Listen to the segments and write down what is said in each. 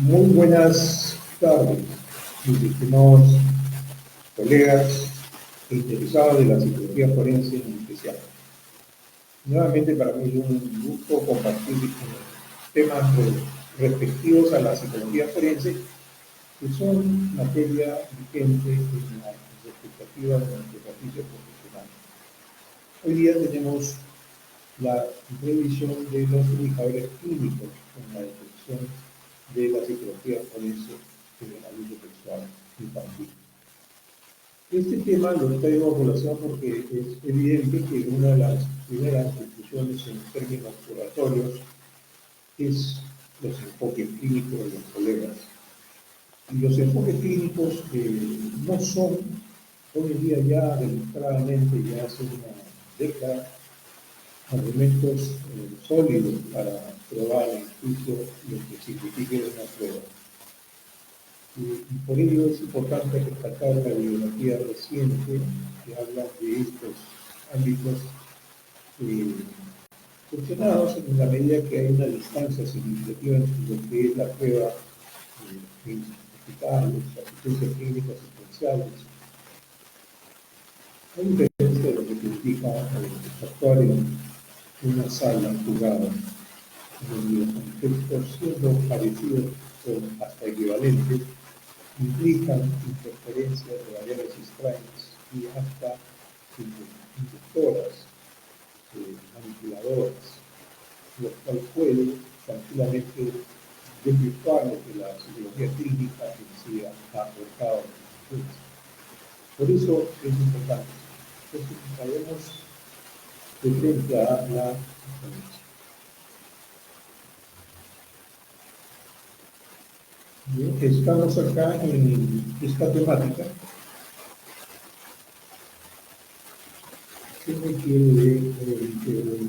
Muy buenas tardes, mis estimados colegas e interesados de la psicología forense en especial. Nuevamente para mí es un gusto compartir temas respectivos a la psicología forense, que son materia vigente en las expectativas de nuestro ejercicio profesional. Hoy día tenemos la revisión de los indicadores clínicos en la detección de la psicología forense del abuso sexual infantil. Este tema lo traigo a colación porque es evidente que una de las primeras discusiones en términos curatorios es los enfoques clínicos de los colegas. Y los enfoques clínicos no son, hoy en día ya demostradamente, ya hace una década, argumentos sólidos para probar en juicio lo que signifique una prueba. Y por ello es importante destacar la bibliografía reciente que habla de estos ámbitos funcionados en la medida que hay una distancia significativa entre lo que es la prueba eficaz, las asistencias clínicas secuenciales. Hay diferencia de lo que significa actuar en una sala jugada, donde los contextos siendo parecidos o hasta equivalentes implican interferencias de variables extrañas y hasta inductoras, manipuladoras, lo cual puede tranquilamente desvirtuar lo que la psicología clínica en sí ha aportado. Por eso es importante. Entonces, traemos de frente a la Bien, estamos acá en esta temática que requiere de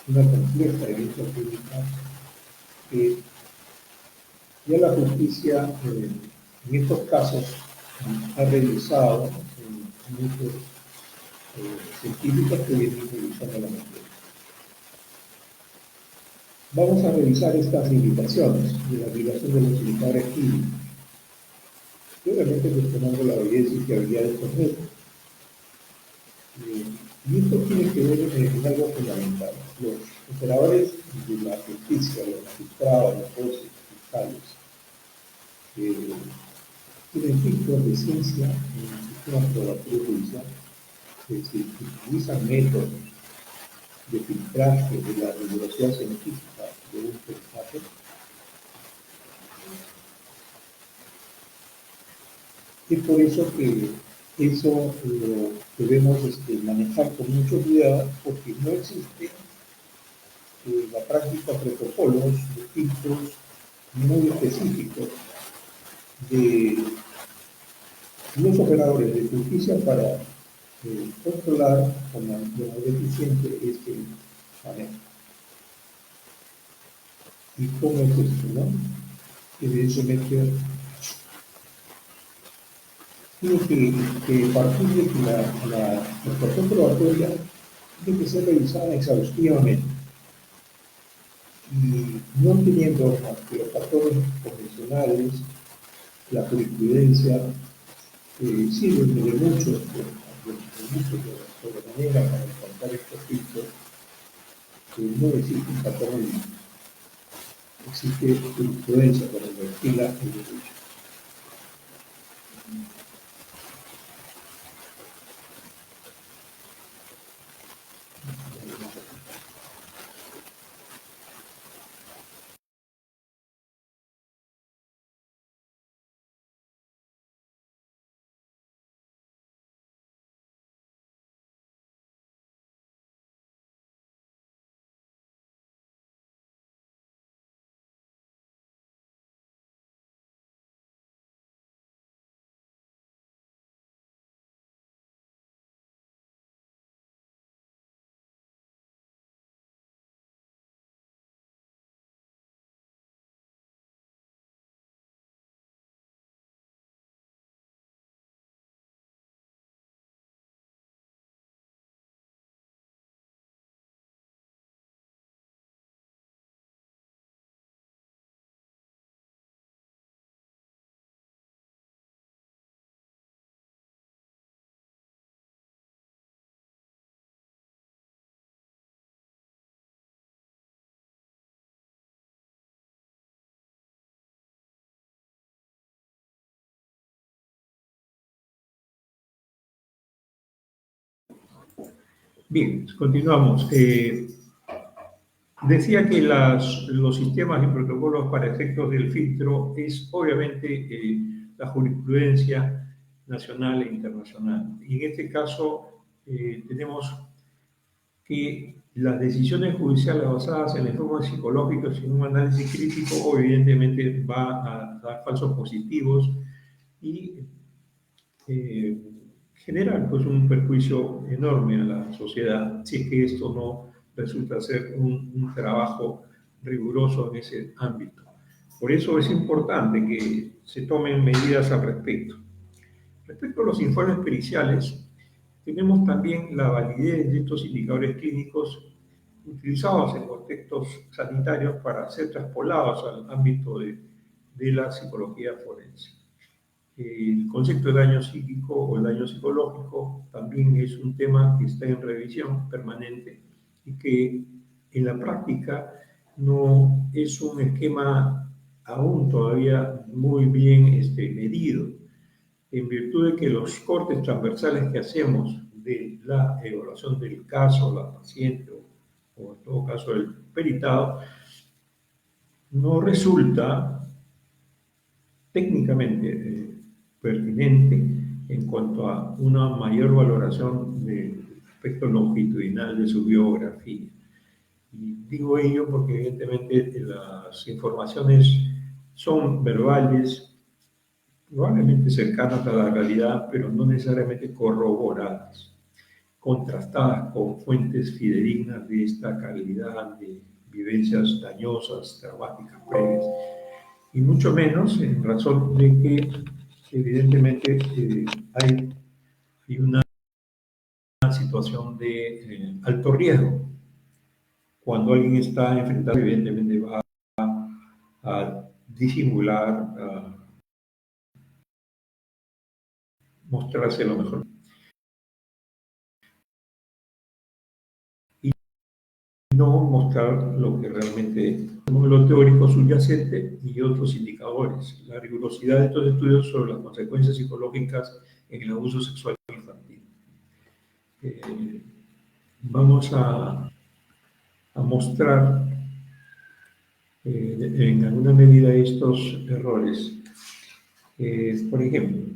una compleja evidencia clínica que ya la justicia en estos casos ha revisado muchos científicos que vienen revisando la materia. Vamos a revisar estas limitaciones de la aplicación de los indicadores clínicos. Y obviamente cuestionando la validez y fiabilidad de estos métodos. Y esto tiene que ver en algo fundamental. Los operadores de la justicia, los magistrados, los jueces, los fiscales, tienen títulos de ciencia en el sistema probatorio judicial, es decir, utilizan métodos de filtraje de la rigurosidad científica de un peritaje. Es por eso que eso lo debemos manejar con mucho cuidado, porque no existe la práctica protocolos de filtros muy específicos de los operadores de justicia para controlar con lo más eficiente este manejo. ¿Y cómo es esto, no? Evidentemente, tiene que partir de que la actuación probatoria tiene que ser revisada exhaustivamente y no teniendo más que los factores convencionales, la jurisprudencia, sirven de mucho sobremanera para encontrar estos filtros, que no existe un patrón, existe jurisprudencia para invertirla en el derecho. Bien, continuamos. Decía que los sistemas y protocolos para efectos del filtro es obviamente la jurisprudencia nacional e internacional. Y en este caso tenemos que las decisiones judiciales basadas en informes psicológicos y en un análisis crítico evidentemente va a dar falsos positivos y eh, generar pues, un perjuicio enorme a la sociedad si es que esto no resulta ser un trabajo riguroso en ese ámbito. Por eso es importante que se tomen medidas al respecto. Respecto a los informes periciales, tenemos también la validez de estos indicadores clínicos utilizados en contextos sanitarios para ser traspolados al ámbito de la psicología forense. El concepto de daño psíquico o el daño psicológico también es un tema que está en revisión permanente y que en la práctica no es un esquema aún todavía muy bien medido, en virtud de que los cortes transversales que hacemos de la evaluación del caso, la paciente o en todo caso el peritado, no resulta técnicamente pertinente en cuanto a una mayor valoración del aspecto longitudinal de su biografía. Y digo ello porque evidentemente las informaciones son verbales, probablemente cercanas a la realidad, pero no necesariamente corroboradas, contrastadas con fuentes fidedignas de esta calidad de vivencias dañosas, traumáticas previas, y mucho menos en razón de que evidentemente hay una situación de alto riesgo. Cuando alguien está enfrentado, evidentemente va a disimular, a mostrarse lo mejor y no mostrar lo que realmente es. Lo teórico subyacente y otros indicadores. La rigurosidad de estos estudios sobre las consecuencias psicológicas en el abuso sexual infantil. Vamos a mostrar en alguna medida estos errores. Por ejemplo,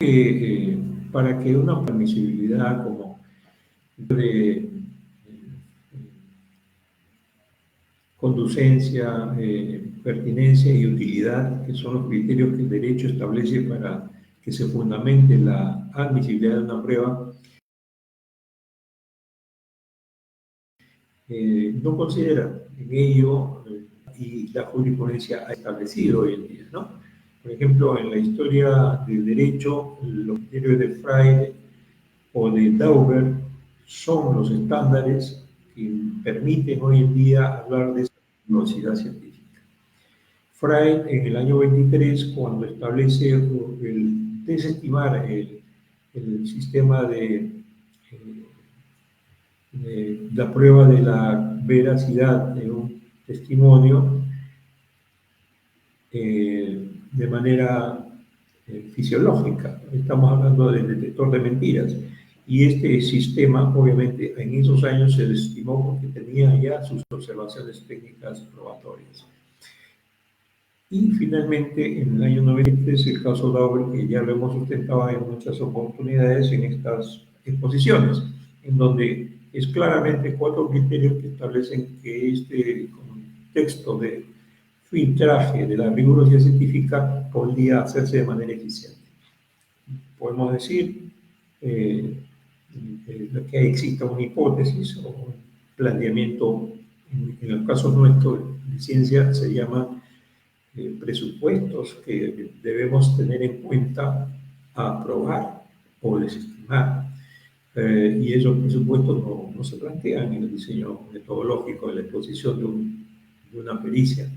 eh, para que una permisibilidad como de conducencia, pertinencia y utilidad, que son los criterios que el derecho establece para que se fundamente la admisibilidad de una prueba, no considera en ello y la jurisprudencia ha establecido hoy en día, ¿no? Por ejemplo, en la historia del derecho, los criterios de Freire o de Dauber son los estándares que permiten hoy en día hablar de esa velocidad científica. Freire, en el año 23, cuando establece el desestimar el sistema de la prueba de la veracidad de un testimonio de manera fisiológica. Estamos hablando del detector de mentiras. Y este sistema, obviamente, en esos años se desestimó porque tenía ya sus observaciones técnicas probatorias. Y finalmente, en el año 93, el caso Dauber, que ya lo hemos sustentado en muchas oportunidades en estas exposiciones, en donde es claramente 4 criterios que establecen que este contexto de filtraje de la rigurosidad científica podría hacerse de manera eficiente. Podemos decir que exista una hipótesis o un planteamiento, en el caso nuestro de ciencia se llama presupuestos que debemos tener en cuenta a aprobar o desestimar. Y esos presupuestos no se plantean en el diseño metodológico de la exposición de una pericia,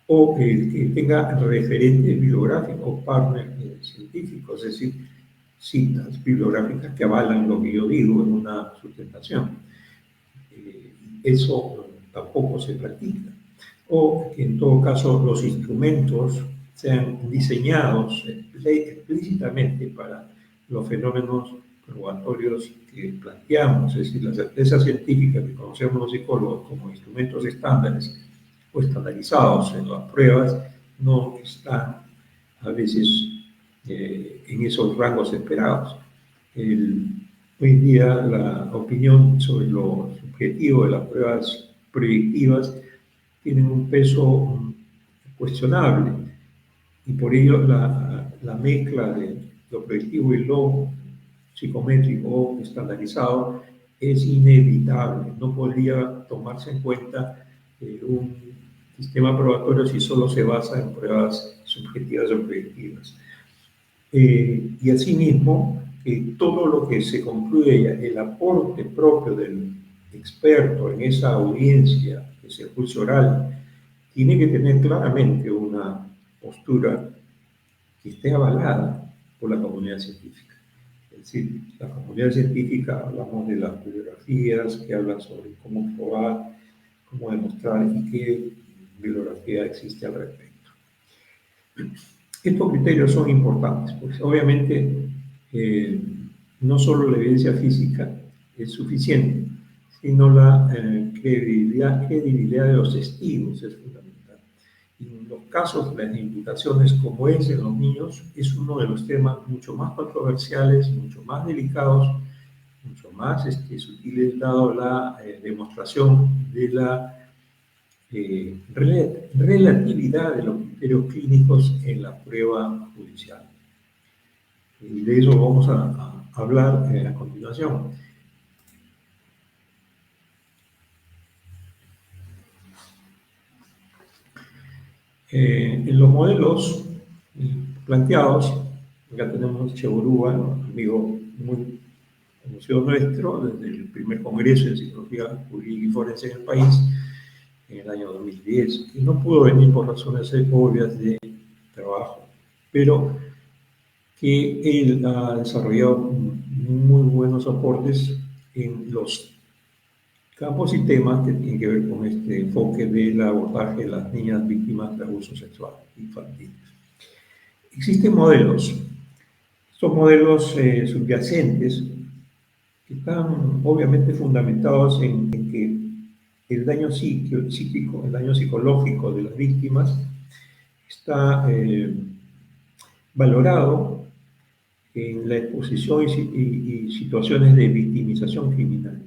o que tenga referentes bibliográficos, partners científicos, es decir, citas bibliográficas que avalan lo que yo digo en una sustentación. Eso tampoco se practica. O que en todo caso los instrumentos sean diseñados explícitamente para los fenómenos probatorios que planteamos, es decir, la certeza científica que conocemos los psicólogos como instrumentos estándares o estandarizados en las pruebas no están a veces en esos rangos esperados. Hoy en día la opinión sobre lo subjetivo de las pruebas predictivas tienen un peso cuestionable y por ello la mezcla de lo predictivo y lo psicométrico o estandarizado es inevitable. No podría tomarse en cuenta un sistema probatorio si solo se basa en pruebas subjetivas o predictivas. Y asimismo, todo lo que se concluya, el aporte propio del experto en esa audiencia, ese juicio oral, tiene que tener claramente una postura que esté avalada por la comunidad científica. Es decir, la comunidad científica, hablamos de las bibliografías que hablan sobre cómo probar, cómo demostrar y qué bibliografía existe al respecto. Estos criterios son importantes, porque obviamente no solo la evidencia física es suficiente, sino la credibilidad de los testigos es fundamental. Y en los casos de las imputaciones, como es en los niños, es uno de los temas mucho más controversiales, mucho más delicados, mucho más sutiles, dado la demostración de la relatividad de los criterios clínicos en la prueba judicial. Y de eso vamos a hablar a continuación. En los modelos planteados, acá tenemos Cheburúa, un amigo muy conocido nuestro, desde el primer congreso de psicología jurídica y forense en el país, en el año 2010, que no pudo venir por razones obvias de trabajo, pero que él ha desarrollado muy buenos aportes en los campos y temas que tienen que ver con este enfoque del abordaje de las niñas víctimas de abuso sexual infantil. Existen modelos, estos modelos subyacentes que están obviamente fundamentados en que el daño psíquico, el daño psicológico de las víctimas está valorado en la exposición y situaciones de victimización criminal.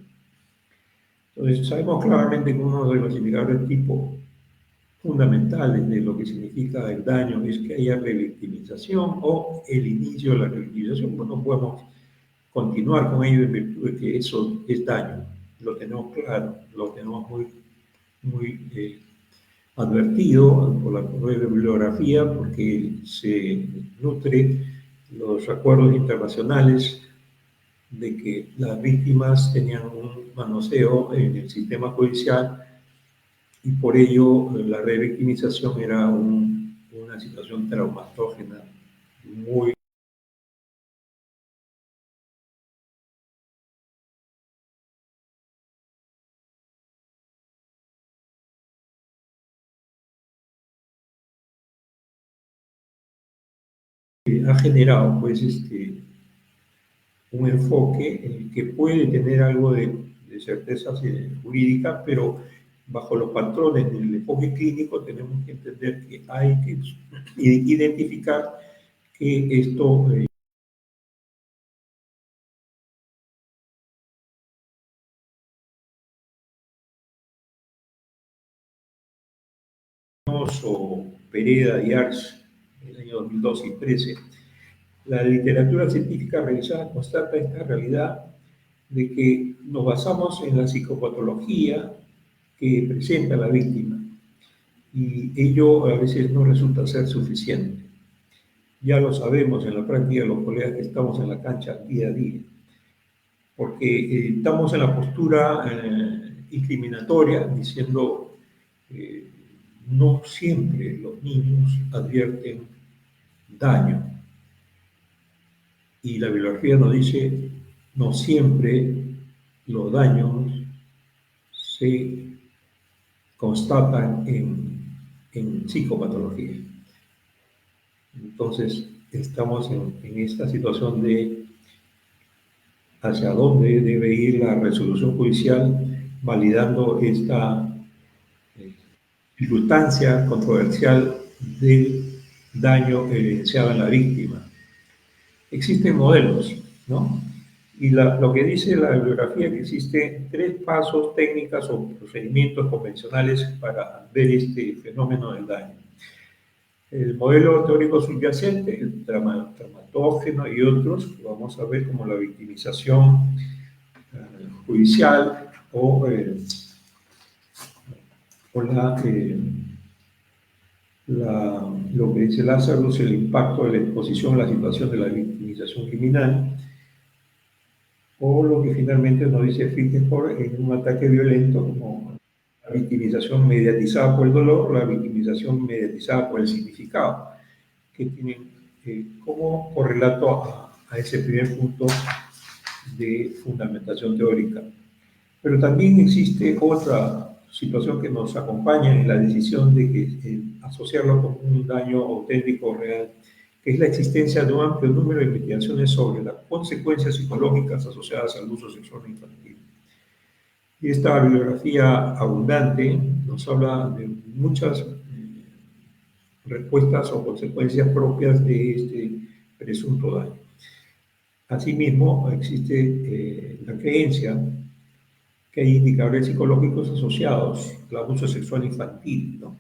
Entonces, sabemos claramente que uno de los indicadores tipo fundamentales de lo que significa el daño es que haya revictimización o el inicio de la revictimización. Pues no podemos continuar con ello en virtud de que eso es daño. Lo tenemos claro, lo tenemos muy advertido por la nueva bibliografía porque se nutre los acuerdos internacionales de que las víctimas tenían un manoseo en el sistema judicial y por ello la revictimización era una situación traumatógena muy ha generado pues un enfoque en el que puede tener algo de certeza jurídica, pero bajo los patrones del enfoque clínico tenemos que entender que hay que identificar que esto o Pereda y Ars en el año 2012 y 2013, la literatura científica revisada constata esta realidad de que nos basamos en la psicopatología que presenta la víctima y ello a veces no resulta ser suficiente. Ya lo sabemos en la práctica los colegas que estamos en la cancha día a día, porque estamos en la postura incriminatoria diciendo no siempre los niños advierten daño y la bibliografía nos dice, no siempre los daños se constatan en psicopatología. Entonces, estamos en esta situación de hacia dónde debe ir la resolución judicial validando esta eh, circunstancia controversial del daño evidenciado en la víctima. Existen modelos, ¿no? Y lo que dice la bibliografía es que existen 3 pasos, técnicas o procedimientos convencionales para ver este fenómeno del daño. El modelo teórico subyacente, el traumatógeno y otros, que vamos a ver como la victimización judicial o lo que dice Lázaro es el impacto de la exposición a la situación de la victimización criminal, o lo que finalmente nos dice Finkelhor en un ataque violento como la victimización mediatizada por el dolor o la victimización mediatizada por el significado, que tienen como correlato a ese primer punto de fundamentación teórica. Pero también existe otra situación que nos acompaña en la decisión de que asociarlo con un daño auténtico real, que es la existencia de un amplio número de investigaciones sobre las consecuencias psicológicas asociadas al uso sexual infantil. Y esta bibliografía abundante nos habla de muchas respuestas o consecuencias propias de este presunto daño. Asimismo, existe la creencia que hay indicadores psicológicos asociados al abuso sexual infantil, ¿no?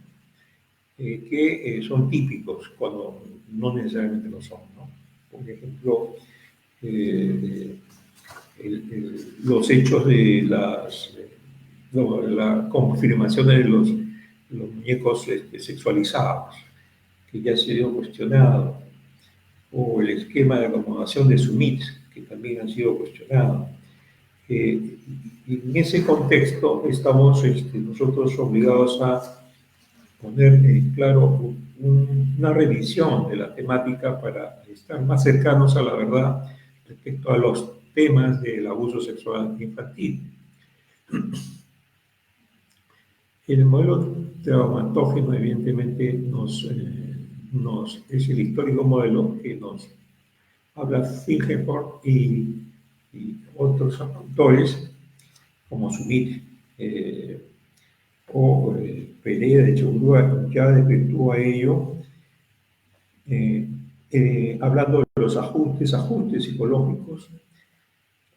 Que son típicos cuando no necesariamente lo son, ¿no? Por ejemplo, los hechos de la confirmación de los muñecos sexualizados, que ya ha sido cuestionado, o el esquema de acomodación de Sumit, que también ha sido cuestionado. Y en ese contexto estamos nosotros obligados a poner en claro una revisión de la temática para estar más cercanos a la verdad respecto a los temas del abuso sexual infantil. El modelo traumatógeno evidentemente es el histórico modelo que nos habla Finkelhor y otros autores como Sumit o Pereira de Churúa ya desvirtúa ello hablando de los ajustes psicológicos,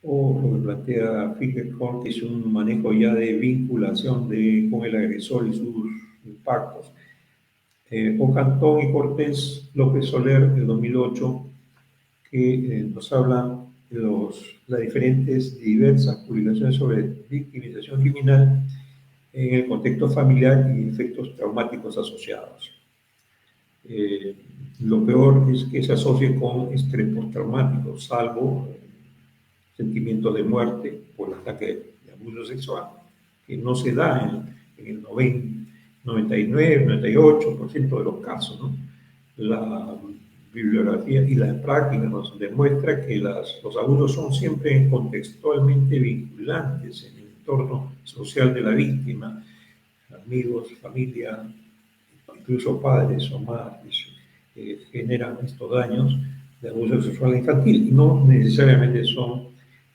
o lo que plantea Finkelhor, que es un manejo ya de vinculación con el agresor y sus impactos. O Cantón y Cortés López Soler, del 2008, que nos hablan de las diferentes diversas publicaciones sobre victimización criminal en el contexto familiar y efectos traumáticos asociados. Lo peor es que se asocie con estrés postraumático, salvo sentimientos de muerte por el ataque de abuso sexual, que no se da en el 99, 98% de los casos, ¿no? La bibliografía y la práctica nos demuestra que los abusos son siempre contextualmente vinculantes en el entorno social de la víctima, amigos, familia, incluso padres o madres, generan estos daños de abuso sexual infantil y no necesariamente son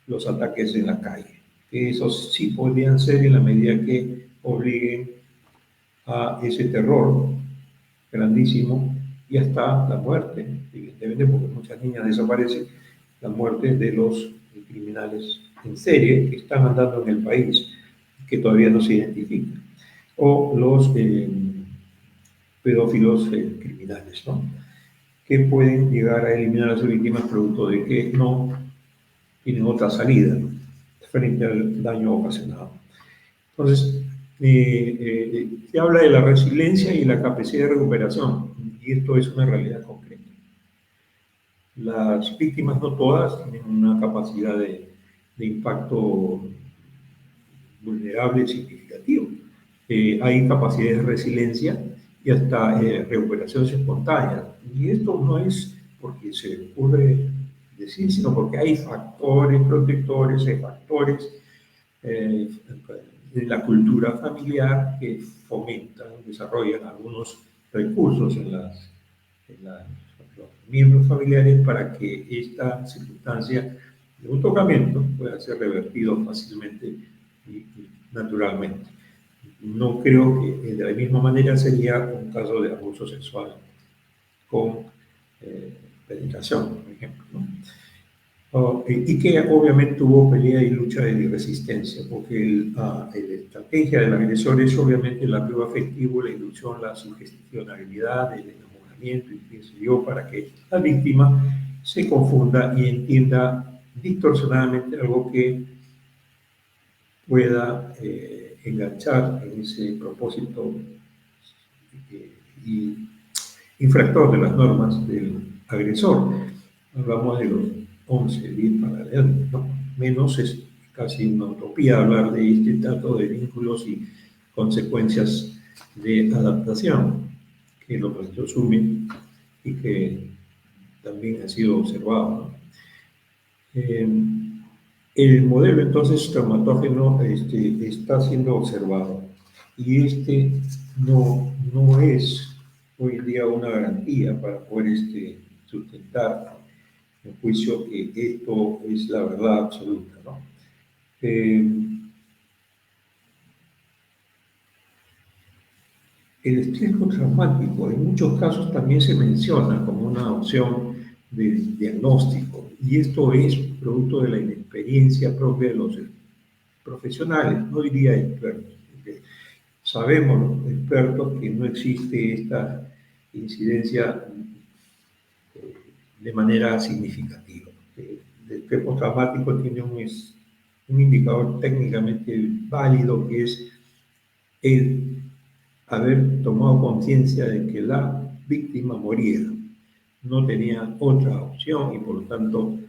los ataques en la calle. Esos sí podrían ser en la medida que obliguen a ese terror grandísimo y hasta la muerte, evidentemente, porque muchas niñas desaparecen, la muerte de los criminales en serie que están andando en el país, que todavía no se identifican, o los pedófilos criminales, ¿no? Que pueden llegar a eliminar a sus víctimas producto de que no tienen otra salida frente al daño ocasionado. Entonces, se habla de la resiliencia y la capacidad de recuperación, y esto es una realidad concreta. Las víctimas, no todas, tienen una capacidad de impacto vulnerable significativo. Hay capacidades de resiliencia y hasta recuperaciones espontáneas. Y esto no es porque se ocurre decir, sino porque hay factores protectores, hay factores de la cultura familiar que fomentan, desarrollan algunos recursos en los miembros familiares para que esta circunstancia de un tocamiento pueda ser revertido fácilmente y naturalmente. No creo que de la misma manera sería un caso de abuso sexual con penetración, por ejemplo, ¿no? Y que obviamente hubo pelea y lucha de resistencia, porque la estrategia del agresor es obviamente el apego afectivo, la ilusión, la sugestionabilidad, el enamoramiento y qué sé yo, para que la víctima se confunda y entienda distorsionadamente algo que pueda enganchar en ese propósito y infractor de las normas del agresor. Hablamos de los 11, 10 para adelante, ¿no? Menos es casi una utopía hablar de este trato de vínculos y consecuencias de adaptación que los maestros asumen y que también ha sido observado, ¿no? El modelo entonces traumatógeno está siendo observado y no es hoy en día una garantía para poder sustentar en juicio que esto es la verdad absoluta, ¿no? Eh, el estrés postraumático en muchos casos también se menciona como una opción de diagnóstico y esto es producto de la inexperiencia propia de los profesionales, no diría expertos, porque sabemos los expertos que no existe esta incidencia de manera significativa. El estrés postraumático tiene un indicador técnicamente válido que es el haber tomado conciencia de que la víctima moría. No tenía otra opción y por lo tanto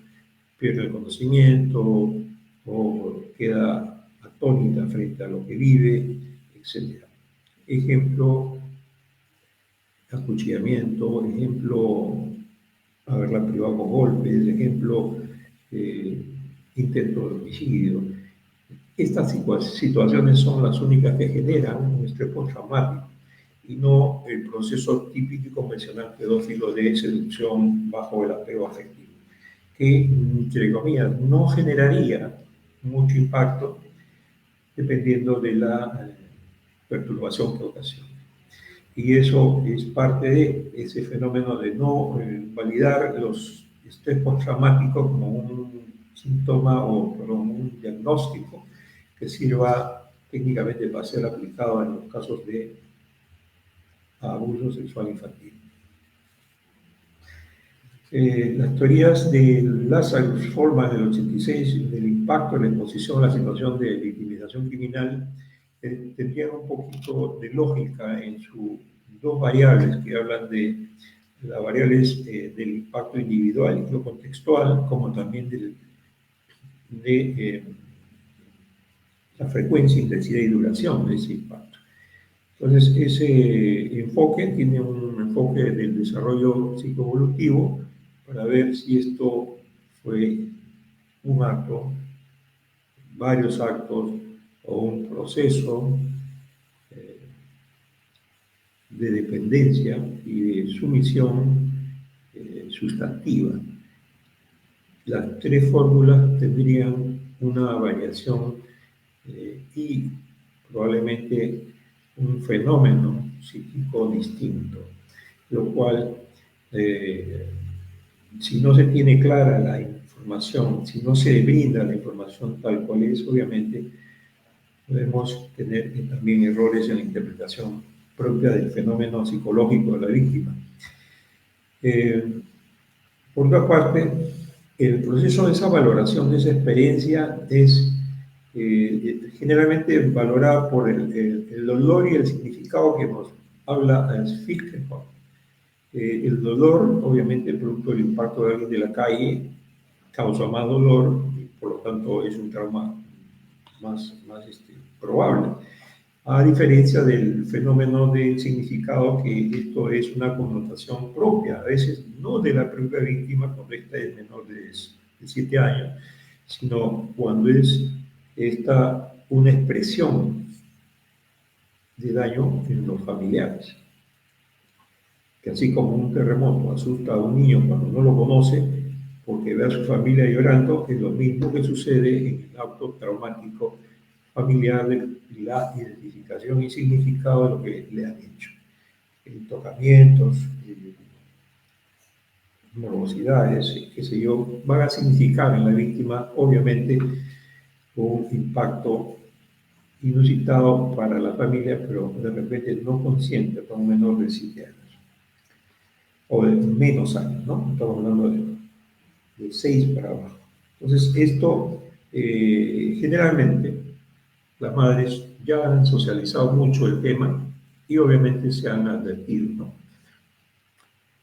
pierde el conocimiento o queda atónita frente a lo que vive, etc. Ejemplo, acuchillamiento, ejemplo, haberla privado con golpes, ejemplo, intento de homicidio. Estas situaciones son las únicas que generan un estrés postraumático y no el proceso típico y convencional pedófilo de seducción bajo el apego afectivo, que, entre comillas, no generaría mucho impacto dependiendo de la perturbación que ocasiona. Y eso es parte de ese fenómeno de no validar los estrés postraumáticos como un síntoma o como un diagnóstico que sirva técnicamente para ser aplicado en los casos de abuso sexual infantil. Las teorías de Lazarus Forman del 86 del impacto de la exposición a la situación de victimización criminal tendrían un poquito de lógica en sus dos variables que hablan de las variables del impacto individual y lo contextual, como también de la frecuencia, intensidad y duración de ese impacto. Entonces, ese enfoque tiene un enfoque del desarrollo psicoevolutivo para ver si esto fue un acto, varios actos o un proceso de dependencia y de sumisión sustantiva. Las tres fórmulas tendrían una variación y probablemente un fenómeno psíquico distinto, lo cual, si no se tiene clara la información, si no se brinda la información tal cual es, obviamente podemos tener también errores en la interpretación propia del fenómeno psicológico de la víctima. Por otra parte, el proceso de esa valoración de esa experiencia es generalmente valorado por el dolor y el significado que nos habla Fichte-Hahn. El dolor, obviamente, producto del impacto de alguien de la calle, causa más dolor y por lo tanto es un trauma más probable. a diferencia del fenómeno del significado, que esto es una connotación propia, a veces no de la propia víctima cuando esta es menor de 7 años, sino cuando es esta una expresión de daño en los familiares. Que así como un terremoto asusta a un niño cuando no lo conoce, porque ve a su familia llorando, es lo mismo que sucede en el acto traumático familiar de la identificación y significado de lo que le han hecho. Tocamientos, morbosidades, qué sé yo, van a significar en la víctima, obviamente, un impacto inusitado para la familia, pero de repente no consciente para un menor de 7 años, o de menos años, ¿no? Estamos hablando de 6 para abajo. Entonces, esto generalmente las madres ya han socializado mucho el tema y obviamente se han advertido, ¿no?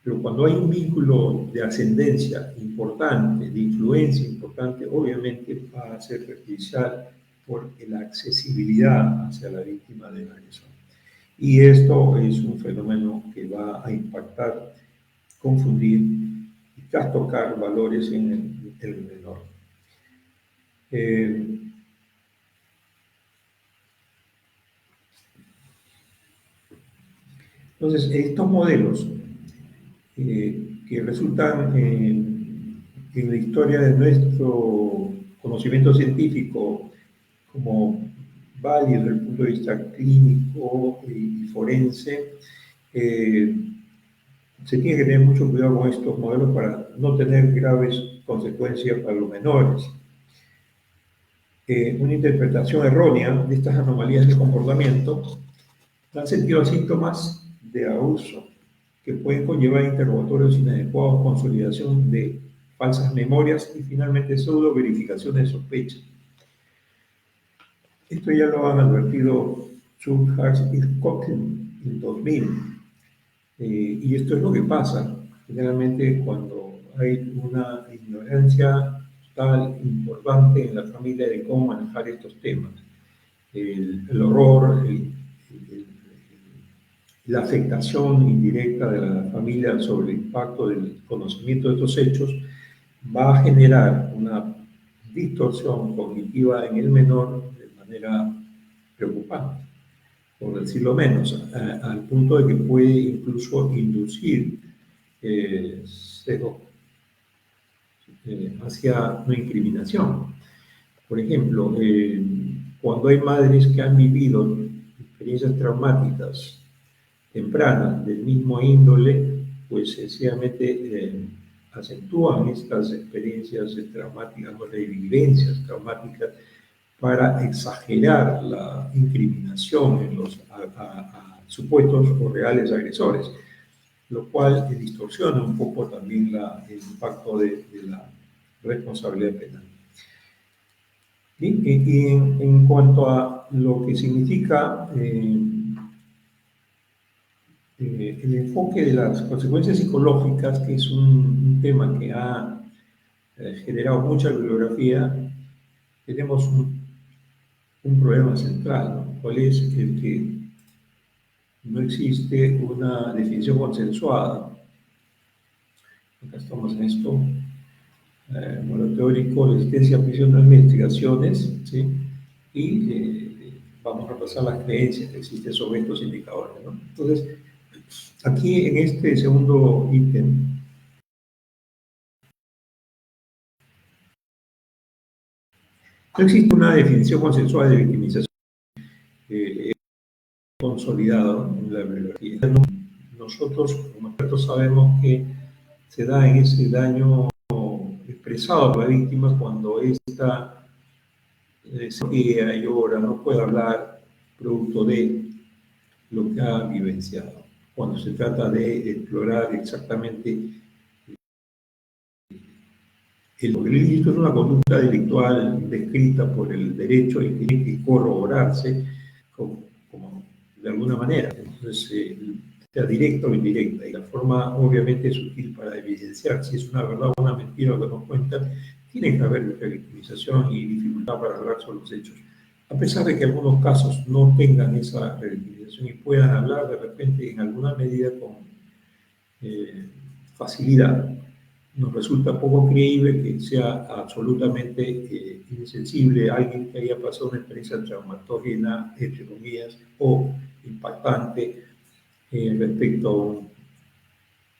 Pero cuando hay un vínculo de ascendencia importante, de influencia importante, obviamente va a ser perjudicial por la accesibilidad hacia la víctima de la agresión. Y esto es un fenómeno que va a impactar, confundir y trastocar valores en el menor. Entonces, estos modelos que resultan en la historia de nuestro conocimiento científico como válido desde el punto de vista clínico y forense, se tiene que tener mucho cuidado con estos modelos para no tener graves consecuencias para los menores. Una interpretación errónea de estas anomalías de comportamiento dan sentido a síntomas de abuso que pueden conllevar interrogatorios inadecuados, consolidación de falsas memorias y finalmente pseudo verificación de sospechas. Esto ya lo han advertido Schultz y Scotland en 2000. Y esto es lo que pasa generalmente cuando hay una ignorancia tal importante en la familia de cómo manejar estos temas. El horror, la afectación indirecta de la familia sobre el impacto del conocimiento de estos hechos va a generar una distorsión cognitiva en el menor de manera preocupante, por decirlo menos, al punto de que puede incluso inducir sesgo hacia una incriminación. Por ejemplo, cuando hay madres que han vivido experiencias traumáticas tempranas del mismo índole, pues sencillamente acentúan estas experiencias traumáticas o de vivencias traumáticas para exagerar la incriminación en los a supuestos o reales agresores, lo cual distorsiona un poco también el impacto de la responsabilidad penal. Y en cuanto a lo que significa el enfoque de las consecuencias psicológicas, que es un tema que ha generado mucha bibliografía, tenemos un problema central, ¿no? ¿Cuál es el que no existe una definición consensuada? Acá estamos en esto, modelo teórico, la existencia de prisión de investigaciones, ¿sí? Y vamos a repasar las creencias que existen sobre estos indicadores, ¿no? Entonces, aquí en este segundo ítem, no existe una definición consensual de victimización consolidado en la bibliografía. Nosotros, como expertos, sabemos que se da en ese daño expresado por la víctima cuando ésta se llora, no puede hablar, producto de lo que ha vivenciado. Cuando se trata de explorar exactamente el ilícito, es una conducta delictual descrita por el derecho y tiene que corroborarse como de alguna manera. Entonces, sea directa o indirecta, y la forma obviamente es útil para evidenciar si es una verdad o una mentira lo que nos cuentan. Tiene que haber victimización y dificultad para hablar sobre los hechos. a pesar de que algunos casos no tengan esa revictimización y puedan hablar de repente en alguna medida con facilidad, nos resulta poco creíble que sea absolutamente insensible alguien que haya pasado una experiencia traumatógena, entre comillas, o impactante respecto a un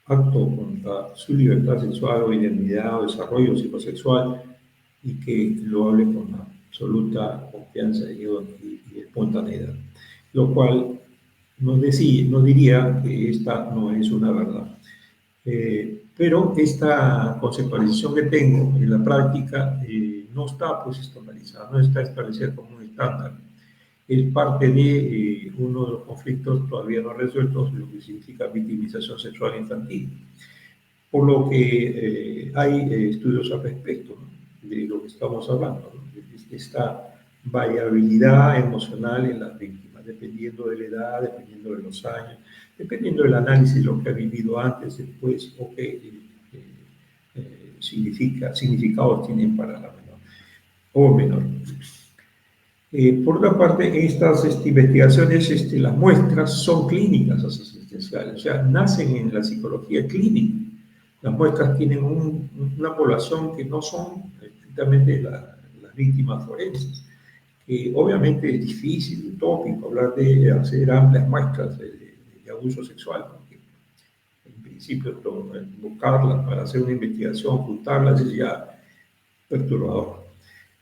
acto contra su libertad sexual o identidad o desarrollo psicosexual y que lo hable con absoluta confianza y espontaneidad. Lo cual no diría que esta no es una verdad. Pero esta conceptualización que tengo en la práctica no está pues estandarizada, no está establecida como un estándar. Es parte de uno de los conflictos todavía no resueltos, lo que significa victimización sexual infantil. Por lo que hay estudios al respecto, ¿no?, de lo que estamos hablando, ¿no?, de esta variabilidad emocional en las víctimas, dependiendo de la edad, dependiendo de los años, dependiendo del análisis de lo que ha vivido antes, después, o qué significados tienen para la menor o menor. Por otra parte, estas investigaciones, las muestras son clínicas asistenciales, o sea, nacen en la psicología clínica. Las muestras tienen una población que no son estrictamente las víctimas forenses, que obviamente es difícil, utópico, hablar de hacer amplias muestras de abuso sexual, porque en principio buscarlas para hacer una investigación, juntarlas es ya perturbador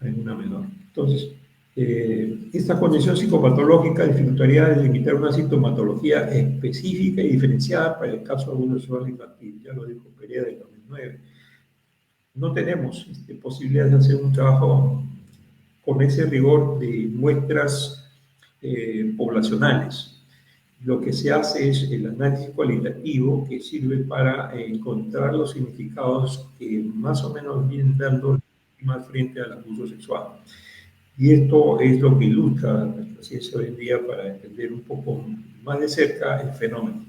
en una menor. Entonces, esta condición psicopatológica dificultaría delimitar una sintomatología específica y diferenciada para el caso de abuso sexual infantil, ya lo dijo Perea del 2009. No tenemos posibilidades de hacer un trabajo con ese rigor de muestras poblacionales. Lo que se hace es el análisis cualitativo, que sirve para encontrar los significados que más o menos vienen dando más frente al abuso sexual. Y esto es lo que ilustra nuestra ciencia hoy en día para entender un poco más de cerca el fenómeno.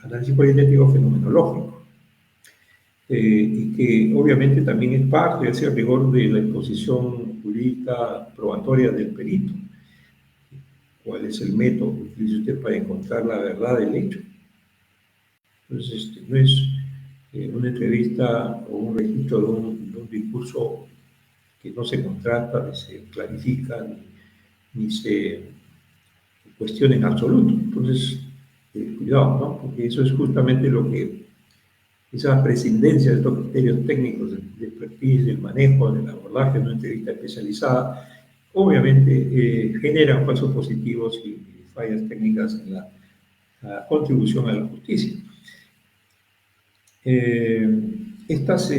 Análisis cualitativo fenomenológico. Y que obviamente también es parte de ese rigor de la exposición jurídica probatoria del perito. ¿Cuál es el método que utiliza usted para encontrar la verdad del hecho? Entonces, no es una entrevista o un registro de un discurso que no se contrasta, ni se clarifica, ni se cuestiona en absoluto. Entonces, cuidado, ¿no? Porque eso es justamente lo que esa prescindencia de estos criterios técnicos de expertise, del manejo, del abordaje de una entrevista especializada, obviamente generan falsos positivos y fallas técnicas en la contribución a la justicia. Estas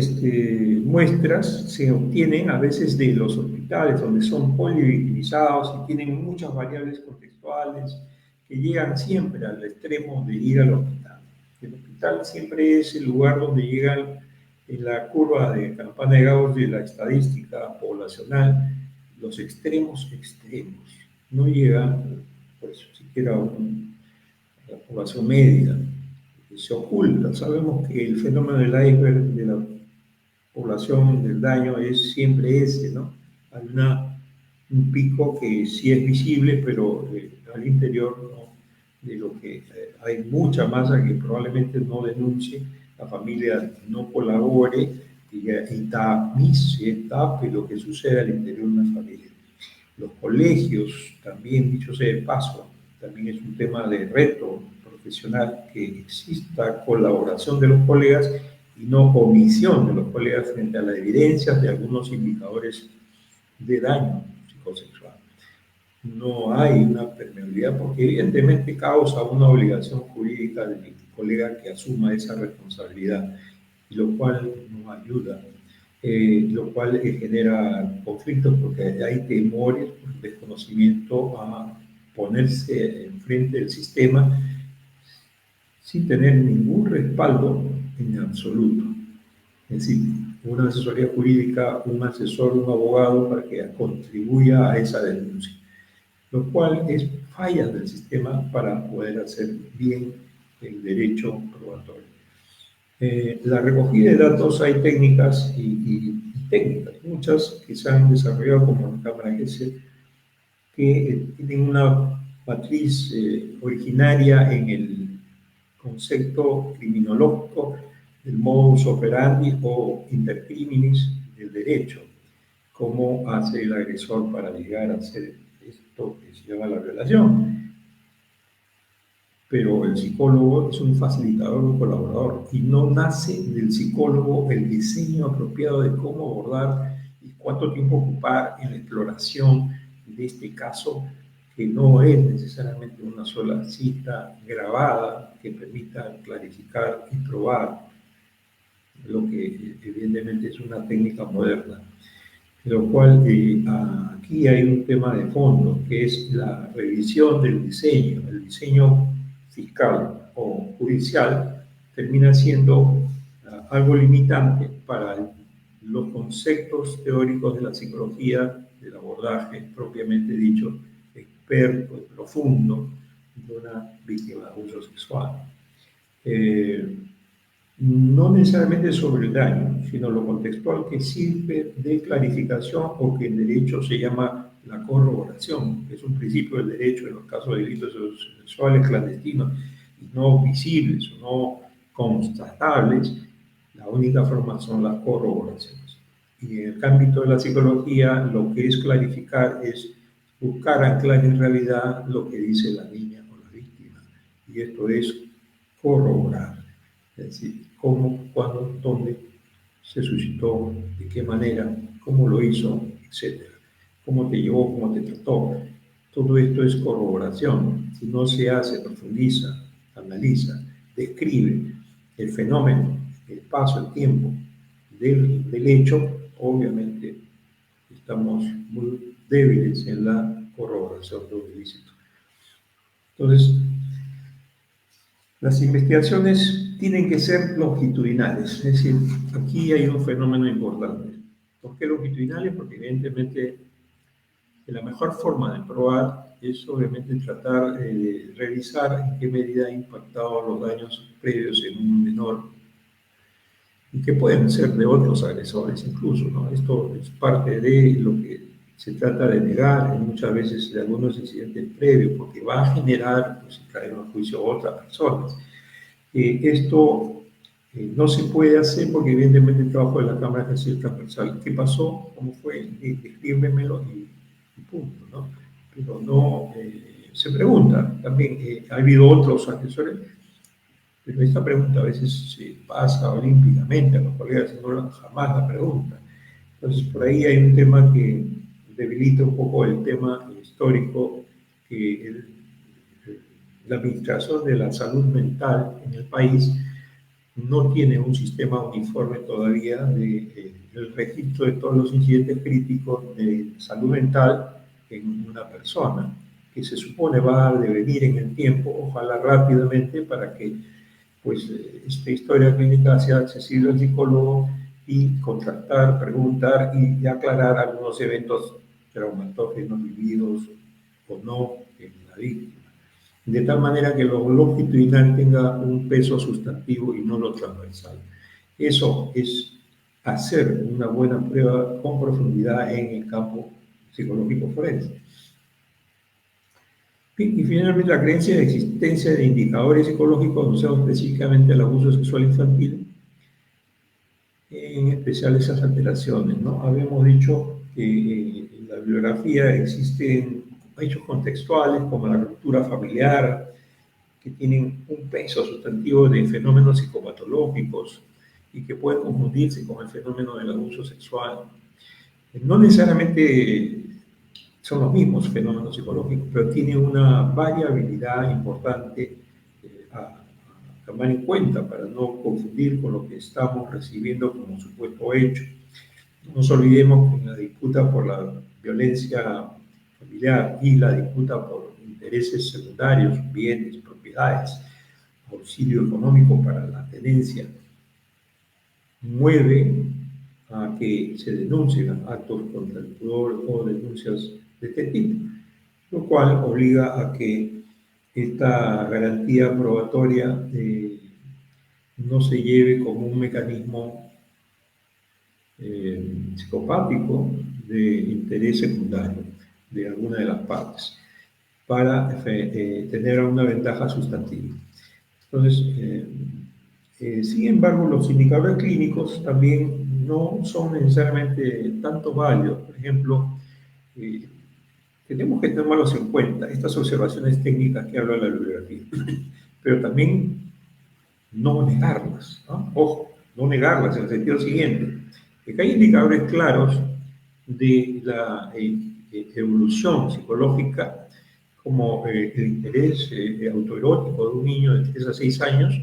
muestras se obtienen a veces de los hospitales, donde son polivictimizados y tienen muchas variables contextuales que llegan siempre al extremo de ir al hospital. El hospital siempre es el lugar donde llegan en la curva de campana de Gauss de la estadística poblacional los extremos. No llegan, pues, siquiera a la población media. Se oculta. Sabemos que el fenómeno del iceberg de la población del daño es siempre ese, ¿no? Hay un pico que sí es visible, pero al interior no, de lo que hay mucha masa que probablemente no denuncie, la familia no colabore y tape lo que sucede al interior de una familia. Los colegios, también dicho sea de paso, también es un tema de reto profesional, que exista colaboración de los colegas y no omisión de los colegas frente a las evidencias de algunos indicadores de daño psicosexual. No hay una permeabilidad porque evidentemente causa una obligación jurídica del colega que asuma esa responsabilidad, y lo cual no ayuda, lo cual genera conflictos porque hay temores, desconocimiento a ponerse enfrente del sistema sin tener ningún respaldo en absoluto. Es decir, una asesoría jurídica, un asesor, un abogado para que contribuya a esa denuncia, lo cual es falla del sistema para poder hacer bien el derecho probatorio. La recogida de datos, hay técnicas y técnicas, muchas que se han desarrollado como la cámara Gesell, que tienen una matriz originaria en el concepto criminológico del modus operandi o intercriminis del derecho, cómo hace el agresor para llegar a hacer esto que se llama la violación. Pero el psicólogo es un facilitador, un colaborador, y no nace del psicólogo el diseño apropiado de cómo abordar y cuánto tiempo ocupar en la exploración de este caso, que no es necesariamente una sola cita grabada que permita clarificar y probar lo que evidentemente es una técnica moderna. Lo cual aquí hay un tema de fondo, que es la revisión del diseño. El diseño fiscal o judicial termina siendo algo limitante para los conceptos teóricos de la psicología, del abordaje propiamente dicho, experto y profundo de una víctima de abuso sexual. No necesariamente sobre el daño, sino lo contextual que sirve de clarificación o que en derecho se llama la corroboración, que es un principio del derecho en los casos de delitos sexuales clandestinos y no visibles o no constatables. La única forma son las corroboraciones. Y en el ámbito de la psicología, lo que es clarificar es buscar anclar en realidad lo que dice la niña o la víctima. Y esto es corroborar. Es decir, cómo, cuándo, dónde se suscitó, de qué manera, cómo lo hizo, etcétera. Cómo te llevó, cómo te trató. Todo esto es corroboración. Si no se hace, profundiza, analiza, describe el fenómeno, el paso, el tiempo del hecho, obviamente estamos muy débiles en la corroboración de un ilícito. Entonces, las investigaciones tienen que ser longitudinales, es decir, aquí hay un fenómeno importante. ¿Por qué longitudinales? Porque evidentemente la mejor forma de probar es obviamente tratar de revisar en qué medida ha impactado los daños previos en un menor y que pueden ser de otros agresores incluso, ¿no? Esto es parte de lo que se trata de negar muchas veces de algunos incidentes previos, porque va a generar, pues, traer a juicio a otras personas. Esto no se puede hacer porque evidentemente el trabajo de la Cámara es transversal. ¿Qué pasó? ¿Cómo fue? Descríbemelo y punto, ¿no? Pero no se pregunta. También ha habido otros asesores, pero esta pregunta a veces se pasa olímpicamente a los colegas, no jamás la pregunta. Entonces, por ahí hay un tema que debilita un poco el tema histórico, que la administración de la salud mental en el país no tiene un sistema uniforme todavía del registro de todos los incidentes críticos de salud mental en una persona, que se supone va a devenir en el tiempo, ojalá rápidamente, para que pues, esta historia clínica sea accesible al psicólogo y contactar, preguntar y aclarar algunos eventos traumatógenos vividos o no en la víctima. De tal manera que lo longitudinal tenga un peso sustantivo y no lo transversal. Eso es hacer una buena prueba con profundidad en el campo psicológico forense. Y finalmente la creencia de existencia de indicadores psicológicos asociados específicamente al abuso sexual infantil, en especial esas alteraciones, ¿no? Habíamos dicho que en la bibliografía existen hechos contextuales como la ruptura familiar, que tienen un peso sustantivo de fenómenos psicopatológicos y que pueden confundirse con el fenómeno del abuso sexual. No necesariamente son los mismos fenómenos psicológicos, pero tiene una variabilidad importante a tomar en cuenta para no confundir con lo que estamos recibiendo como supuesto hecho. No nos olvidemos que en la disputa por la violencia familiar y la disputa por intereses secundarios, bienes, propiedades, auxilio económico para la tenencia, mueve a que se denuncien actos contra el pudor o denuncias de este tipo, lo cual obliga a que esta garantía probatoria no se lleve como un mecanismo psicopático de interés secundario de alguna de las partes para tener una ventaja sustantiva. Entonces, sin embargo, los indicadores clínicos también no son necesariamente tanto válidos. Por ejemplo, eh, tenemos que tomarlos en cuenta, estas observaciones técnicas que habla la bibliografía, pero también no negarlas, ¿no? Ojo, no negarlas en el sentido siguiente, que hay indicadores claros de la evolución psicológica, como el interés autoerótico de un niño de 3 a 6 años,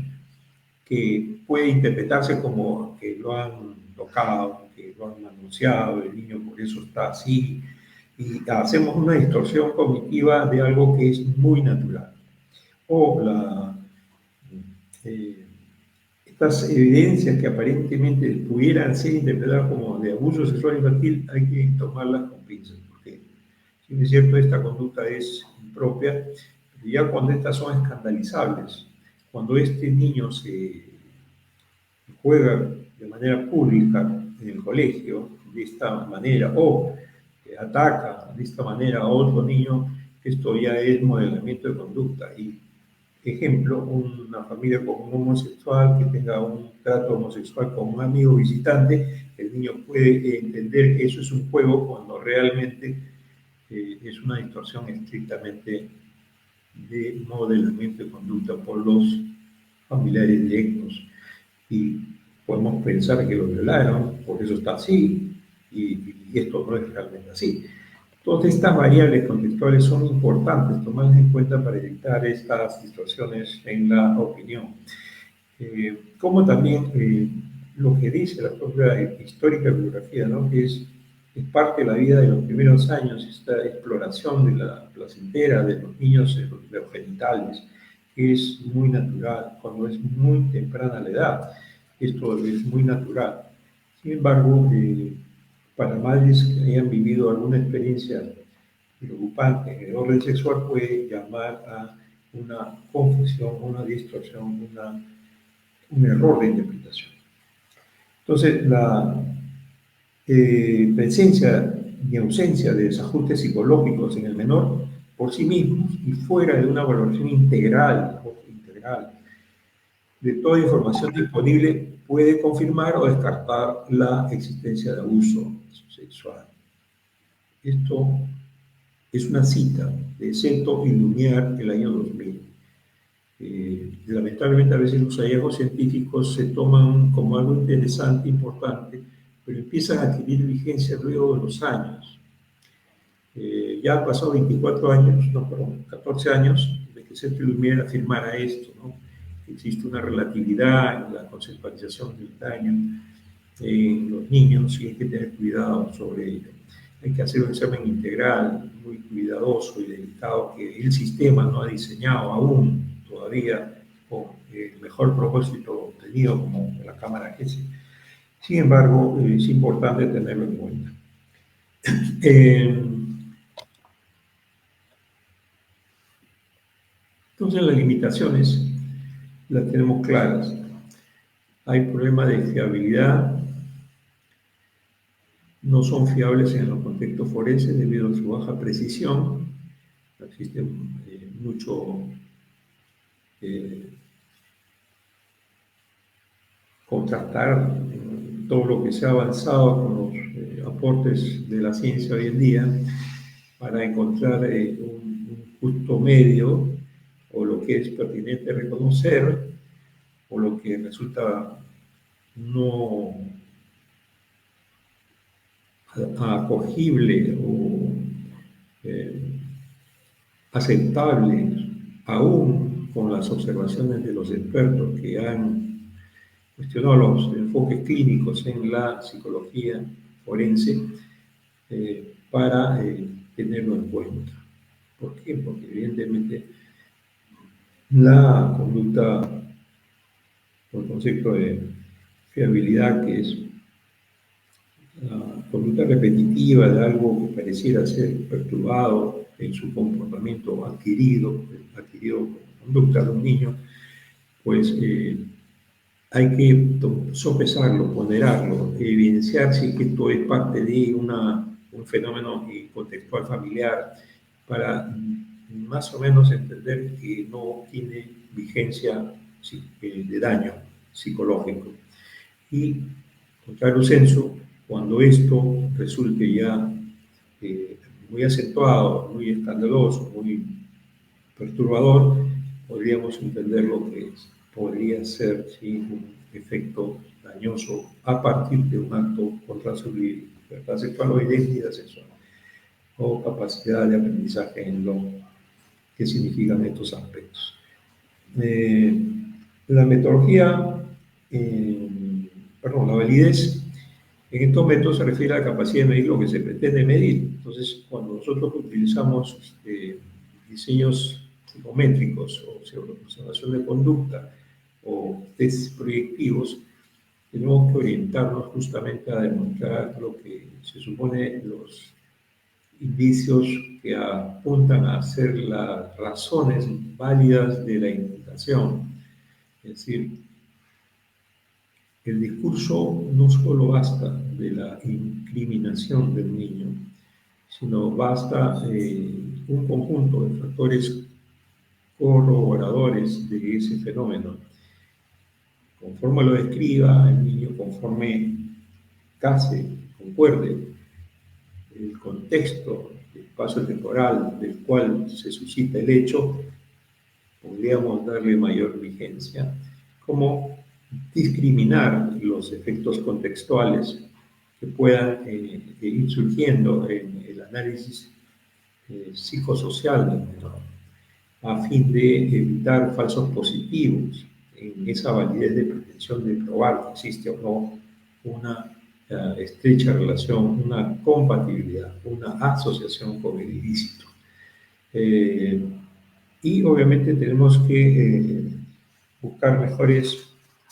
que puede interpretarse como que lo han tocado, que lo han anunciado, el niño por eso está así, y hacemos una distorsión cognitiva de algo que es muy natural. O eh, estas evidencias que aparentemente pudieran ser interpretadas como de abuso sexual infantil, hay que tomarlas con pinzas, porque si bien es cierto, esta conducta es impropia, pero ya cuando estas son escandalizables, cuando este niño se juega de manera pública en el colegio de esta manera o ataca de esta manera a otro niño, esto ya es modelamiento de conducta. Y ejemplo, una familia con un homosexual que tenga un trato homosexual con un amigo visitante, el niño puede entender que eso es un juego cuando realmente es una distorsión estrictamente de modelamiento de conducta por los familiares directos. Y podemos pensar que lo violaron, por eso está así, y esto no es realmente así. Todas estas variables contextuales son importantes tomarlas en cuenta para evitar estas distorsiones en la opinión. Como también lo que dice la propia histórica bibliografía, ¿no? Que es parte de la vida de los primeros años, esta exploración de la placentera de los niños, de los genitales, que es muy natural cuando es muy temprana la edad. Esto es muy natural. Sin embargo, para madres que hayan vivido alguna experiencia preocupante en el orden sexual puede llamar a una confusión, una distorsión, un error de interpretación. Entonces, la presencia y ausencia de desajustes psicológicos en el menor por sí mismos y fuera de una valoración integral de toda información disponible puede confirmar o descartar la existencia de abuso sexual. Esto es una cita de Seto y Lumière del año 2000. Lamentablemente a veces los hallazgos científicos se toman como algo interesante, importante, pero empiezan a adquirir vigencia luego de los años. Ya han pasado 24 años, no, perdón, 14 años de que Seto y Lumière afirmara esto, ¿no? Que existe una relatividad en la conceptualización del daño en los niños y hay que tener cuidado sobre ello. Hay que hacer un examen integral, muy cuidadoso y delicado, que el sistema no ha diseñado aún todavía con el mejor propósito obtenido como la cámara GESI. Sin embargo, es importante tenerlo en cuenta. Entonces las limitaciones las tenemos claras. Hay problemas de fiabilidad, no son fiables en los contextos forenses debido a su baja precisión. No existe mucho contrastar todo lo que se ha avanzado con los aportes de la ciencia hoy en día para encontrar un justo medio o lo que es pertinente reconocer o lo que resulta no acogible o aceptable aún con las observaciones de los expertos que han cuestionado los enfoques clínicos en la psicología forense para tenerlo en cuenta. ¿Por qué? Porque evidentemente la conducta o el concepto de fiabilidad, que es la conducta repetitiva de algo que pareciera ser perturbado en su comportamiento adquirido como conducta de un niño, pues hay que sopesarlo, ponderarlo, evidenciar si es que esto es parte de un fenómeno contextual familiar para más o menos entender que no tiene vigencia de daño psicológico. Y, contrario sensu, cuando esto resulte ya muy acentuado, muy escandaloso, muy perturbador, podríamos entender lo que podría ser, ¿sí?, un efecto dañoso a partir de un acto contra su libertad sexual o identidad sexual o capacidad de aprendizaje en lo que significan estos aspectos. La metodología, la validez en estos métodos se refiere a la capacidad de medir lo que se pretende medir. Entonces, cuando nosotros utilizamos diseños psicométricos o observación de conducta o test proyectivos, tenemos que orientarnos justamente a demostrar lo que se supone los indicios que apuntan a ser las razones válidas de la imputación. Es decir, el discurso no solo basta de la incriminación del niño, sino basta un conjunto de factores corroboradores de ese fenómeno. Conforme lo describa el niño, conforme case, concuerde el contexto, el espacio temporal del cual se suscita el hecho, podríamos darle mayor vigencia, como discriminar los efectos contextuales que puedan ir surgiendo en el análisis psicosocial del menor, a fin de evitar falsos positivos en esa validez de pretensión de probar que existe o no una estrecha relación, una compatibilidad, una asociación con el ilícito. Y obviamente tenemos que buscar mejores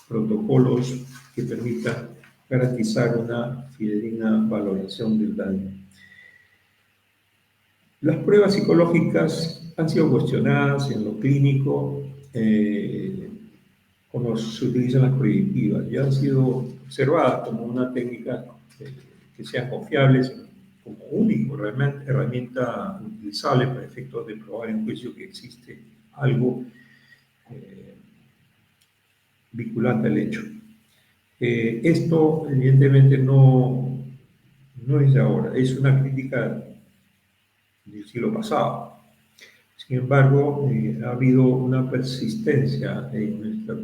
protocolos que permitan garantizar una fidedigna valoración del daño. Las pruebas psicológicas han sido cuestionadas en lo clínico, como se utilizan las proyectivas, ya han sido observadas como una técnica que sean confiables, como único, realmente herramienta utilizable para efectos de probar en juicio que existe algo vinculante al hecho. Esto evidentemente no es de ahora, es una crítica del siglo pasado. Sin embargo, ha habido una persistencia en nuestra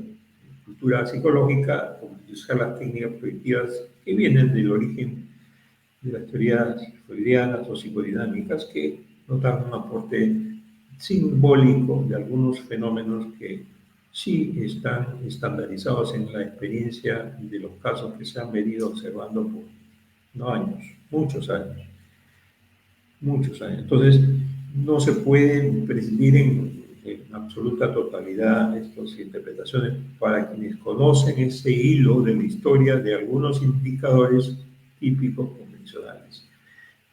cultura psicológica por utilizar las técnicas proyectivas que vienen del origen de las teorías freudianas o psicodinámicas, que nos dan un aporte simbólico de algunos fenómenos que sí están estandarizados en la experiencia de los casos que se han venido observando por años, muchos años. Entonces, no se puede prescindir en absoluta totalidad estas interpretaciones para quienes conocen ese hilo de la historia de algunos indicadores típicos convencionales,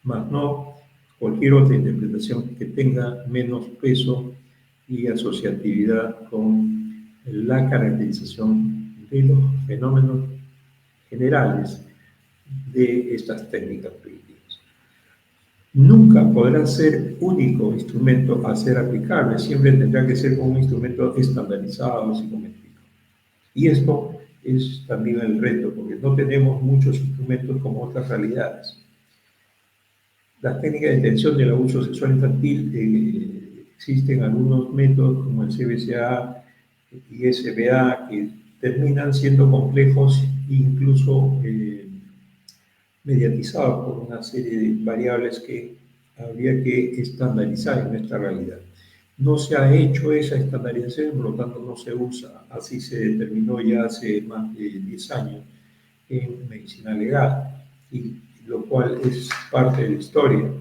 más no cualquier otra interpretación que tenga menos peso y asociatividad con la caracterización de los fenómenos generales de estas técnicas predictivas. Nunca podrá ser único instrumento a ser aplicable, siempre tendrá que ser un instrumento estandarizado, psicométrico. Y esto es también el reto, porque no tenemos muchos instrumentos como otras realidades. Las técnicas de detención del abuso sexual infantil, existen algunos métodos como el CBCA y SBA que terminan siendo complejos e incluso mediatizados por una serie de variables que habría que estandarizar en nuestra realidad. No se ha hecho esa estandarización, por lo tanto no se usa. Así se determinó ya hace más de 10 años en medicina legal, y lo cual es parte de la historia.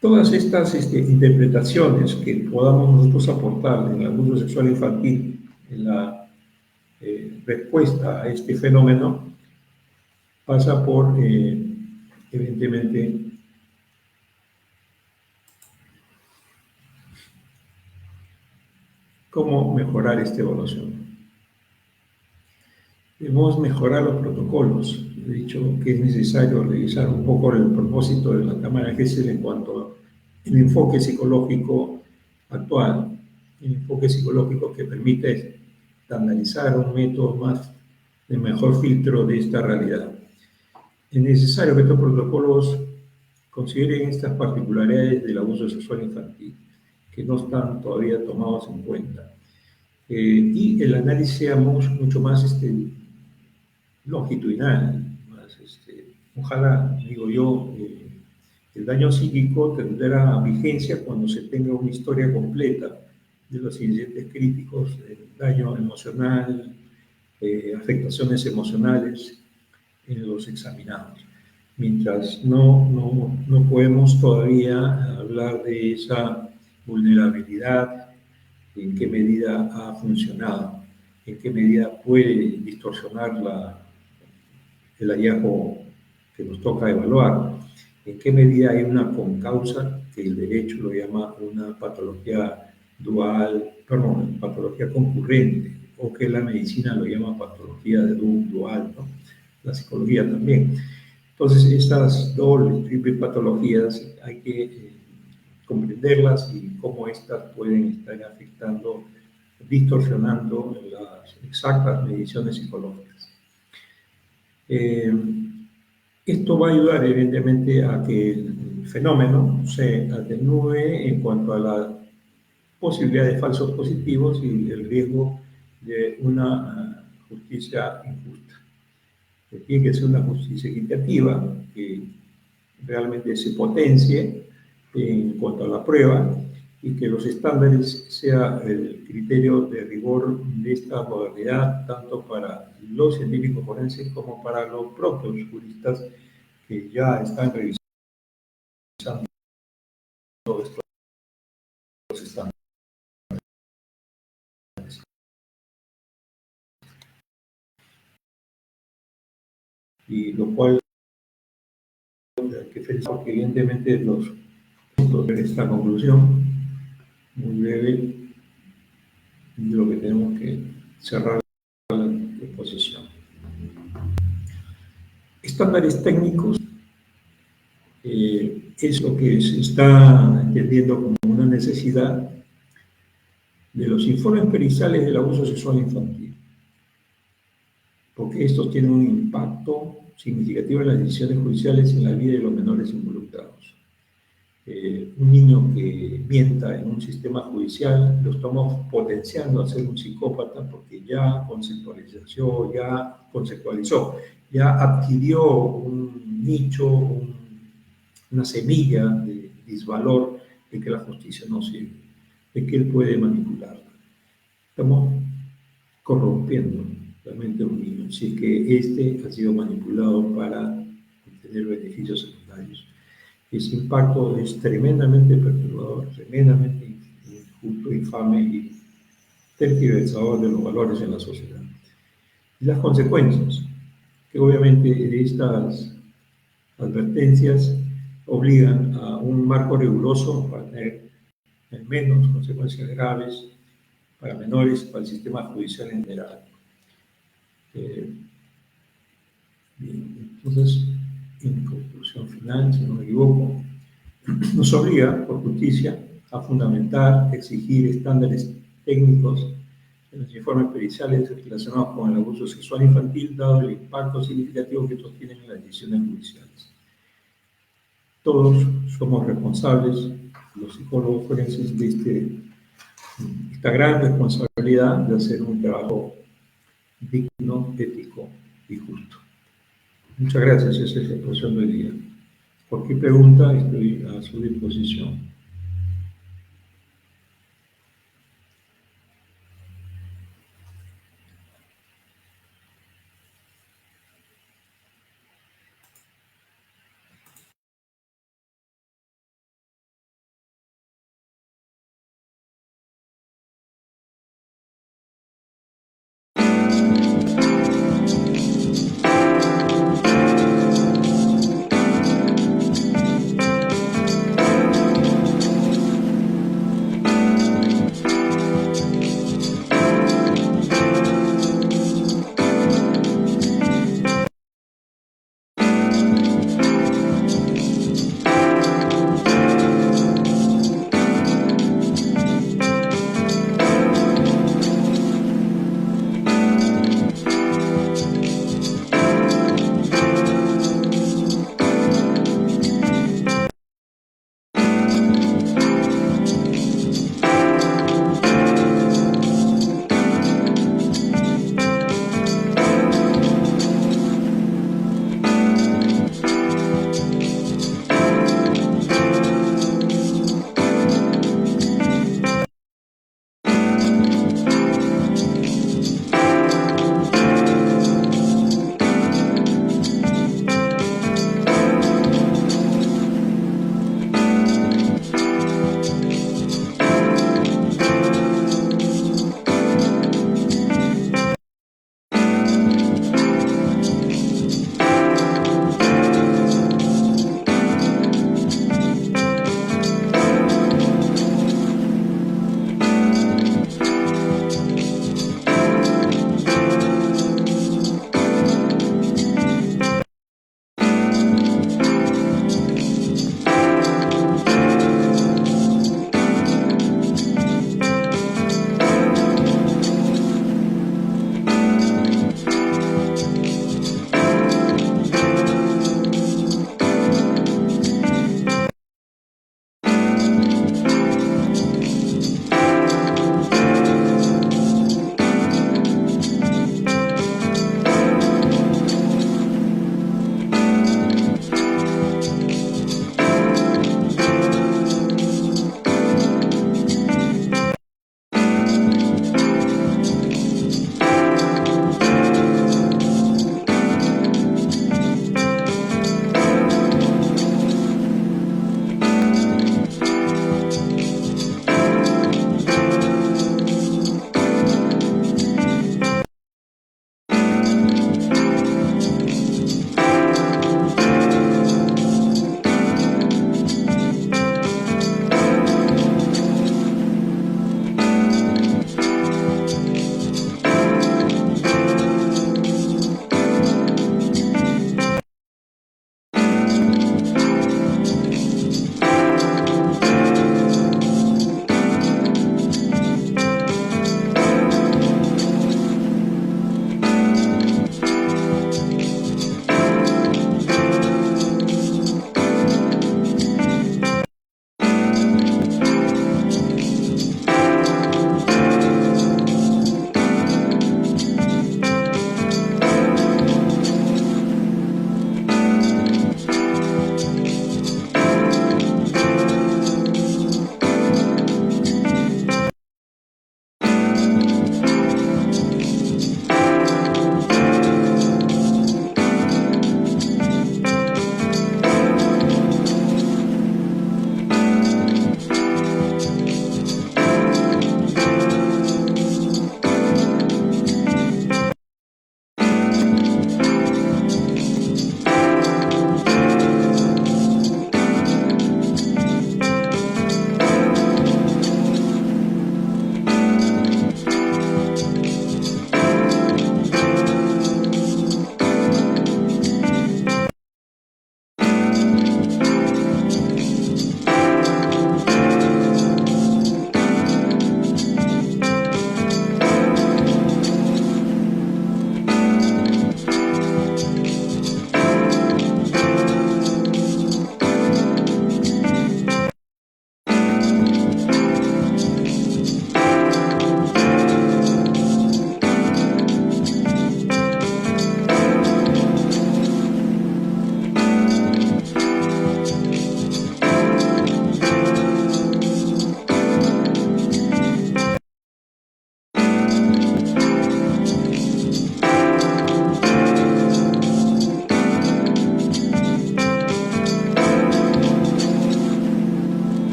Todas estas interpretaciones que podamos nosotros aportar en el abuso sexual infantil, en la respuesta a este fenómeno, pasa por, evidentemente, ¿Cómo mejorar esta evaluación? Debemos mejorar los protocolos. He dicho que es necesario revisar un poco el propósito de la Cámara GESEL en cuanto al enfoque psicológico actual, el enfoque psicológico que permite estandarizar un método más de mejor filtro de esta realidad. Es necesario que estos protocolos consideren estas particularidades del abuso sexual infantil, que no están todavía tomados en cuenta. Y el análisis sea mucho más longitudinal, más, ojalá, digo yo, el daño psíquico tendrá vigencia cuando se tenga una historia completa de los incidentes críticos, el daño emocional, afectaciones emocionales en los examinados. Mientras no podemos todavía hablar de esa vulnerabilidad, en qué medida ha funcionado, en qué medida puede distorsionar el hallazgo que nos toca evaluar, en qué medida hay una concausa, que el derecho lo llama una patología dual, perdón, patología concurrente, o que la medicina lo llama patología dual, ¿no? La psicología también. Entonces, estas dobles, triples patologías hay que comprenderlas y cómo estas pueden estar afectando, distorsionando las exactas mediciones psicológicas. Esto va a ayudar, evidentemente, a que el fenómeno se atenúe en cuanto a la posibilidad de falsos positivos y el riesgo de una justicia injusta. Tiene que ser una justicia equitativa que realmente se potencie en cuanto a la prueba y que los estándares sea el criterio de rigor de esta modalidad, tanto para los científicos forenses como para los propios juristas que ya están revisando estos estándares. Y lo cual hay que felicitar, que evidentemente los puntos de esta conclusión, muy breve, de lo que tenemos que cerrar la exposición. Estándares técnicos es lo que se está entendiendo como una necesidad de los informes periciales del abuso sexual infantil, porque estos tienen un impacto significativo en las decisiones judiciales en la vida de los menores involucrados. Un niño que mienta en un sistema judicial lo estamos potenciando a ser un psicópata porque ya conceptualizó, ya adquirió un nicho, una semilla de disvalor de que la justicia no sirve, de que él puede manipularla. Estamos corrompiendo la mente de un niño si es que éste ha sido manipulado para obtener beneficios secundarios. Ese impacto es tremendamente perturbador, tremendamente injusto, infame y tergiversador de los valores en la sociedad. Y las consecuencias, que obviamente estas advertencias obligan a un marco riguroso para tener menos consecuencias graves para menores, para el sistema judicial en general. Bien, entonces, en conclusión final, si no me equivoco, nos obliga, por justicia, a fundamentar, exigir estándares técnicos en los informes periciales relacionados con el abuso sexual infantil, dado el impacto significativo que estos tienen en las decisiones judiciales. Todos somos responsables, los psicólogos forenses, de esta gran responsabilidad de hacer un trabajo digno, ético y justo. Muchas gracias, esa es la exposición del día. Cualquier pregunta, estoy a su disposición.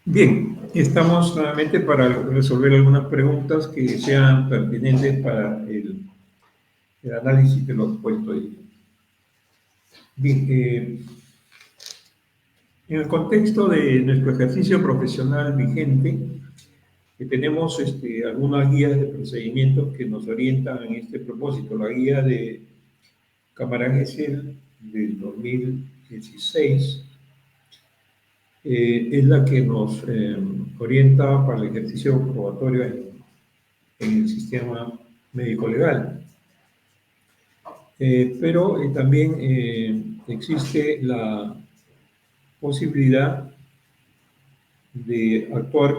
Bien, estamos nuevamente para resolver algunas preguntas que sean pertinentes para el análisis de los puestos ahí. Bien, en el contexto de nuestro ejercicio profesional vigente, tenemos algunas guías de procedimientos que nos orientan en este propósito. La guía de Cámara Gesell del 2016 es la que nos orienta para el ejercicio probatorio en el sistema médico-legal. Pero también existe la posibilidad de actuar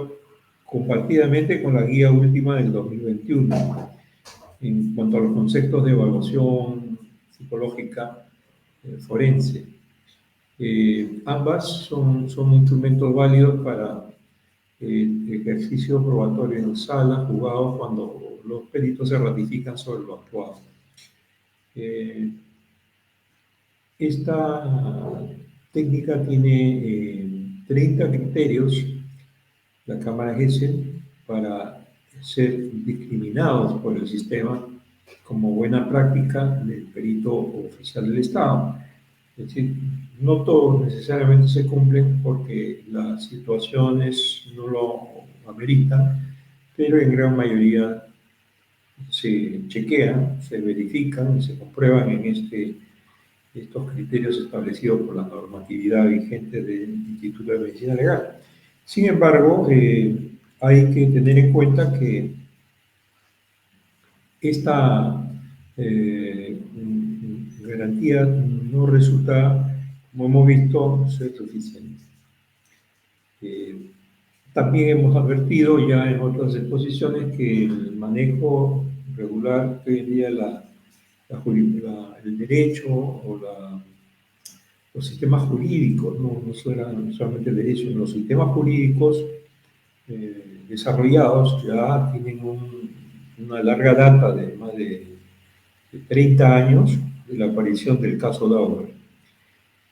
compartidamente con la guía última del 2021 en cuanto a los conceptos de evaluación psicológica forense. Ambas son instrumentos válidos para el ejercicio probatorio en sala, juzgados cuando los peritos se ratifican sobre lo actuado. Esta técnica tiene 30 criterios, la Cámara Gesell, para ser discriminados por el sistema como buena práctica del perito oficial del Estado. Es decir, no todos necesariamente se cumplen porque las situaciones no lo ameritan, pero en gran mayoría se chequean, se verifican y se comprueban en estos criterios establecidos por la normatividad vigente del Instituto de Medicina Legal. Sin embargo, hay que tener en cuenta que esta garantía no resulta, como hemos visto, ser suficiente. También hemos advertido ya en otras exposiciones que el manejo regular que hoy en día el derecho o los sistemas jurídicos, no solamente el derecho, los sistemas jurídicos desarrollados ya tienen una larga data de más de 30 años de la aparición del caso Daubert.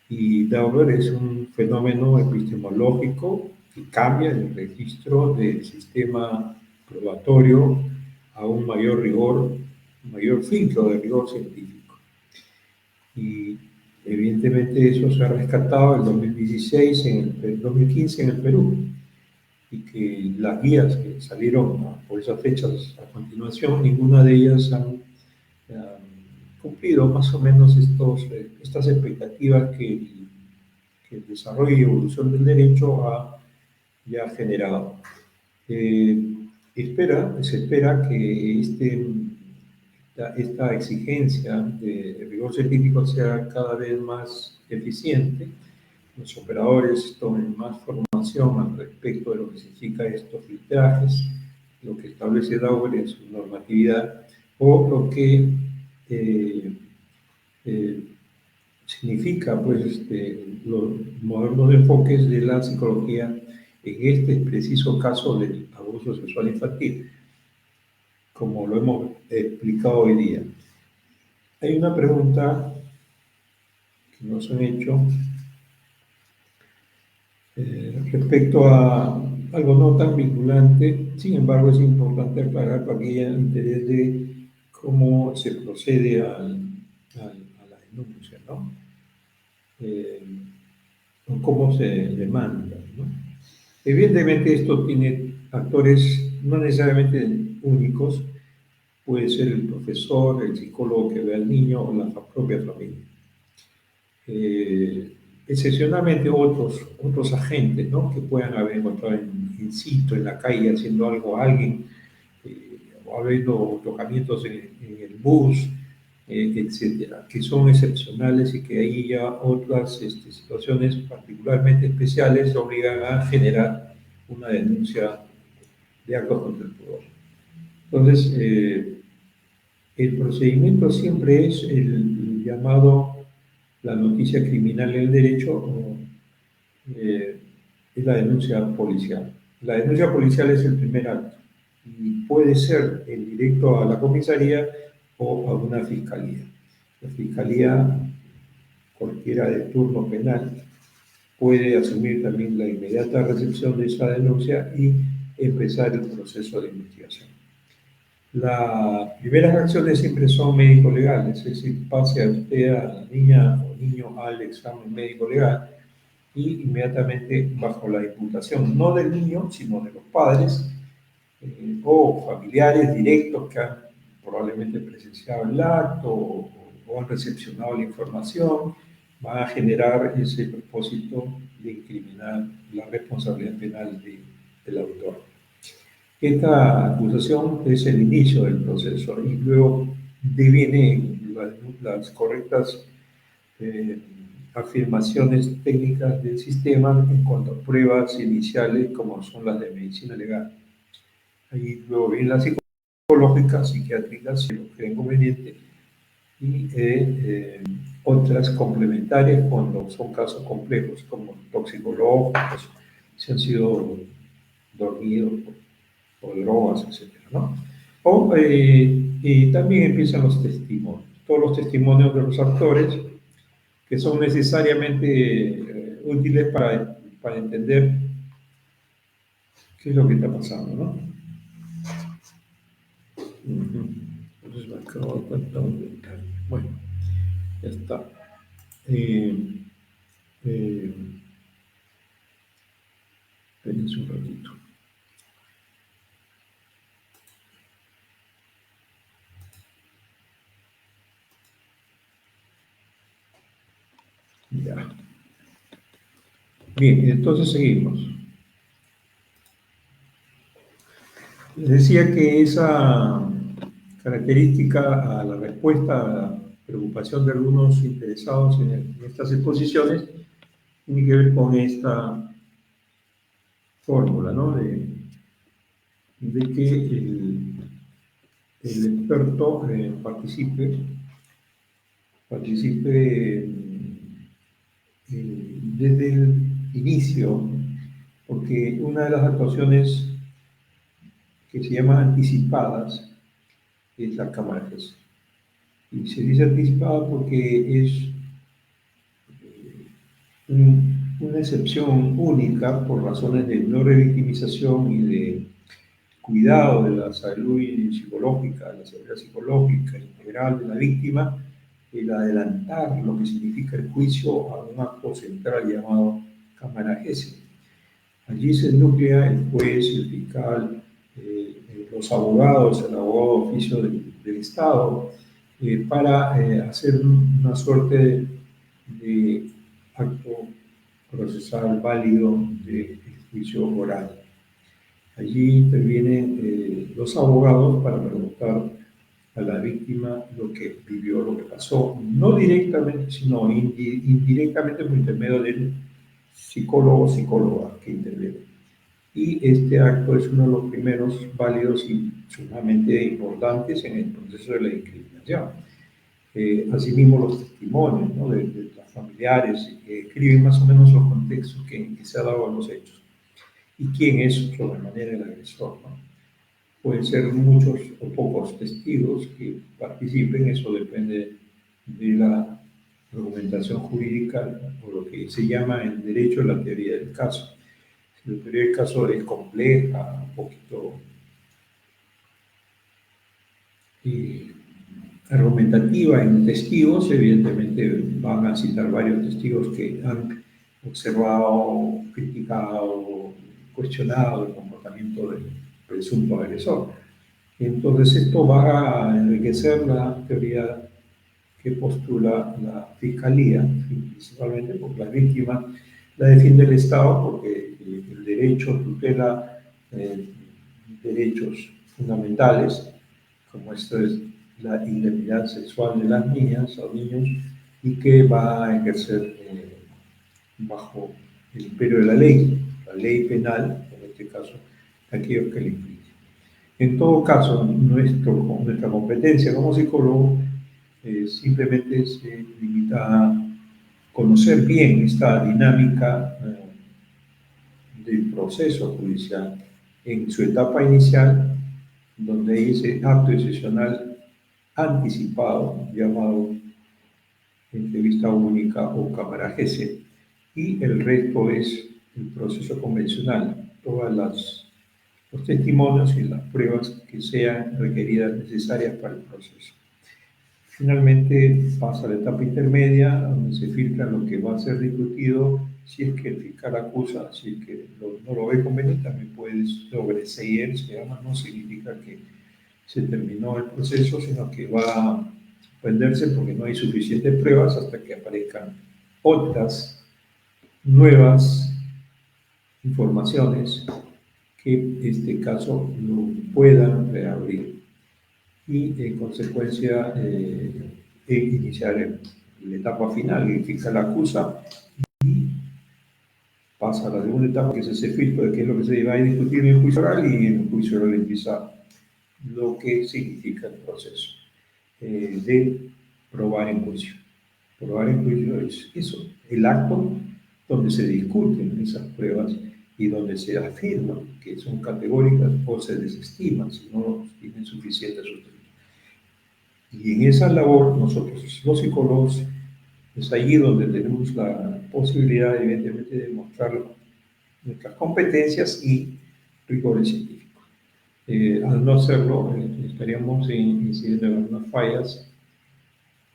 Y Daubert es un fenómeno epistemológico que cambia el registro del sistema probatorio a un mayor rigor, mayor filtro de rigor científico. Y evidentemente eso se ha rescatado en el 2016, en el 2015 en el Perú, y que las guías que salieron por esas fechas a continuación, ninguna de ellas han cumplido más o menos estas expectativas que el desarrollo y evolución del derecho ya ha generado. Se espera que esta exigencia de rigor científico sea cada vez más eficiente, los operadores tomen más formación al respecto de lo que significa estos filtrajes, lo que establece Daubert en su normatividad, o lo que significa pues, los modernos enfoques de la psicología en este preciso caso del abuso sexual infantil, como lo hemos explicado hoy día. Hay una pregunta que nos han hecho respecto a algo no tan vinculante, sin embargo es importante aclarar para que haya interés de cómo se procede a la denuncia, ¿no? Cómo se demanda, ¿no? Evidentemente esto tiene actores no necesariamente únicos, puede ser el profesor, el psicólogo que ve al niño o la propia familia. Excepcionalmente otros agentes, ¿no? Que puedan haber encontrado in situ, en la calle, haciendo algo a alguien, o habiendo tocamientos en el bus, etcétera, que son excepcionales y que ahí ya otras situaciones particularmente especiales obligan a generar una denuncia de actos contra el pudor. Entonces, el procedimiento siempre es el llamado la noticia criminal en el derecho, es la denuncia policial. La denuncia policial es el primer acto y puede ser en directo a la comisaría o a una fiscalía. La fiscalía, cualquiera de turno penal, puede asumir también la inmediata recepción de esa denuncia y empezar el proceso de investigación. Las primeras acciones siempre son médico-legales, es decir, pase a usted, a la niña o niño, al examen médico-legal y inmediatamente bajo la imputación, no del niño, sino de los padres o familiares directos que han probablemente presenciado el acto o han recepcionado la información, van a generar ese propósito de incriminar la responsabilidad penal del autor. Esta acusación es el inicio del proceso y luego devienen las correctas eh, afirmaciones técnicas del sistema en cuanto a pruebas iniciales como son las de medicina legal. Ahí luego vienen las psicológicas, psiquiátricas, si lo creen conveniente, y otras complementarias cuando son casos complejos como toxicológicos, si han sido dormidos o drogas, etcétera, ¿no? Y también empiezan los testimonios, todos los testimonios de los actores que son necesariamente útiles para entender qué es lo que está pasando, ¿no? Entonces me acabo de cuenta un detalle. Bueno, ya está. Espérense un ratito. Ya. Bien, entonces seguimos. Les decía que esa característica a la respuesta a la preocupación de algunos interesados en estas exposiciones tiene que ver con esta fórmula, ¿no? De que el experto participe desde el inicio, porque una de las actuaciones que se llaman anticipadas es la cámara GES. Y se dice anticipada porque es una excepción única por razones de no revictimización y de cuidado de la salud psicológica, de la seguridad psicológica integral de la víctima, el adelantar lo que significa el juicio a un acto central llamado cámara GES. Allí se nuclea el juez, el fiscal, los abogados, el abogado de oficio del Estado, para hacer una suerte de acto procesal válido de juicio oral. Allí intervienen los abogados para preguntar a la víctima lo que vivió, lo que pasó, no directamente, sino indirectamente por intermedio del psicólogo o psicóloga que interviene. Y este acto es uno de los primeros válidos y sumamente importantes en el proceso de la incriminación. Asimismo, los testimonios, ¿no?, de los familiares que escriben más o menos los contextos que se ha dado a los hechos y quién es sobremanera el agresor, ¿no? Pueden ser muchos o pocos testigos que participen, eso depende de la argumentación jurídica o lo que se llama en derecho la teoría del caso. Si la teoría del caso es compleja, un poquito argumentativa en testigos, evidentemente van a citar varios testigos que han observado, criticado, cuestionado el comportamiento del presunto agresor. Entonces esto va a enriquecer la teoría que postula la Fiscalía, principalmente porque la víctima la defiende el Estado porque el derecho tutela derechos fundamentales, como esto es la indemnidad sexual de las niñas o niños, y que va a ejercer bajo el imperio de la ley penal, en este caso, aquellos que le impliquen. En todo caso, nuestra competencia como psicólogo simplemente se limita a conocer bien esta dinámica del proceso judicial en su etapa inicial, donde hay ese acto excepcional anticipado llamado entrevista única o cámara GES, y el resto es el proceso convencional, los testimonios y las pruebas que sean requeridas, necesarias para el proceso. Finalmente pasa a la etapa intermedia, donde se filtra lo que va a ser discutido. Si es que el fiscal acusa, si es que no lo ve conveniente, también puede sobreseer, se llama, no significa que se terminó el proceso, sino que va a suspenderse porque no hay suficientes pruebas hasta que aparezcan otras nuevas informaciones que en este caso lo puedan reabrir y en consecuencia iniciar la etapa final. El fiscal acusa y pasa a la segunda etapa, que es ese filtro de qué es lo que se va a discutir en el juicio oral, y en el juicio oral empieza lo que significa el proceso de probar en juicio. Probar en juicio es eso, el acto donde se discuten esas pruebas y donde se afirman que son categóricas o se desestiman si no tienen suficiente sustento. Y en esa labor nosotros, los psicólogos, es allí donde tenemos la posibilidad, evidentemente, de mostrar nuestras competencias y rigores científicos. Al no hacerlo, estaríamos incidiendo en algunas fallas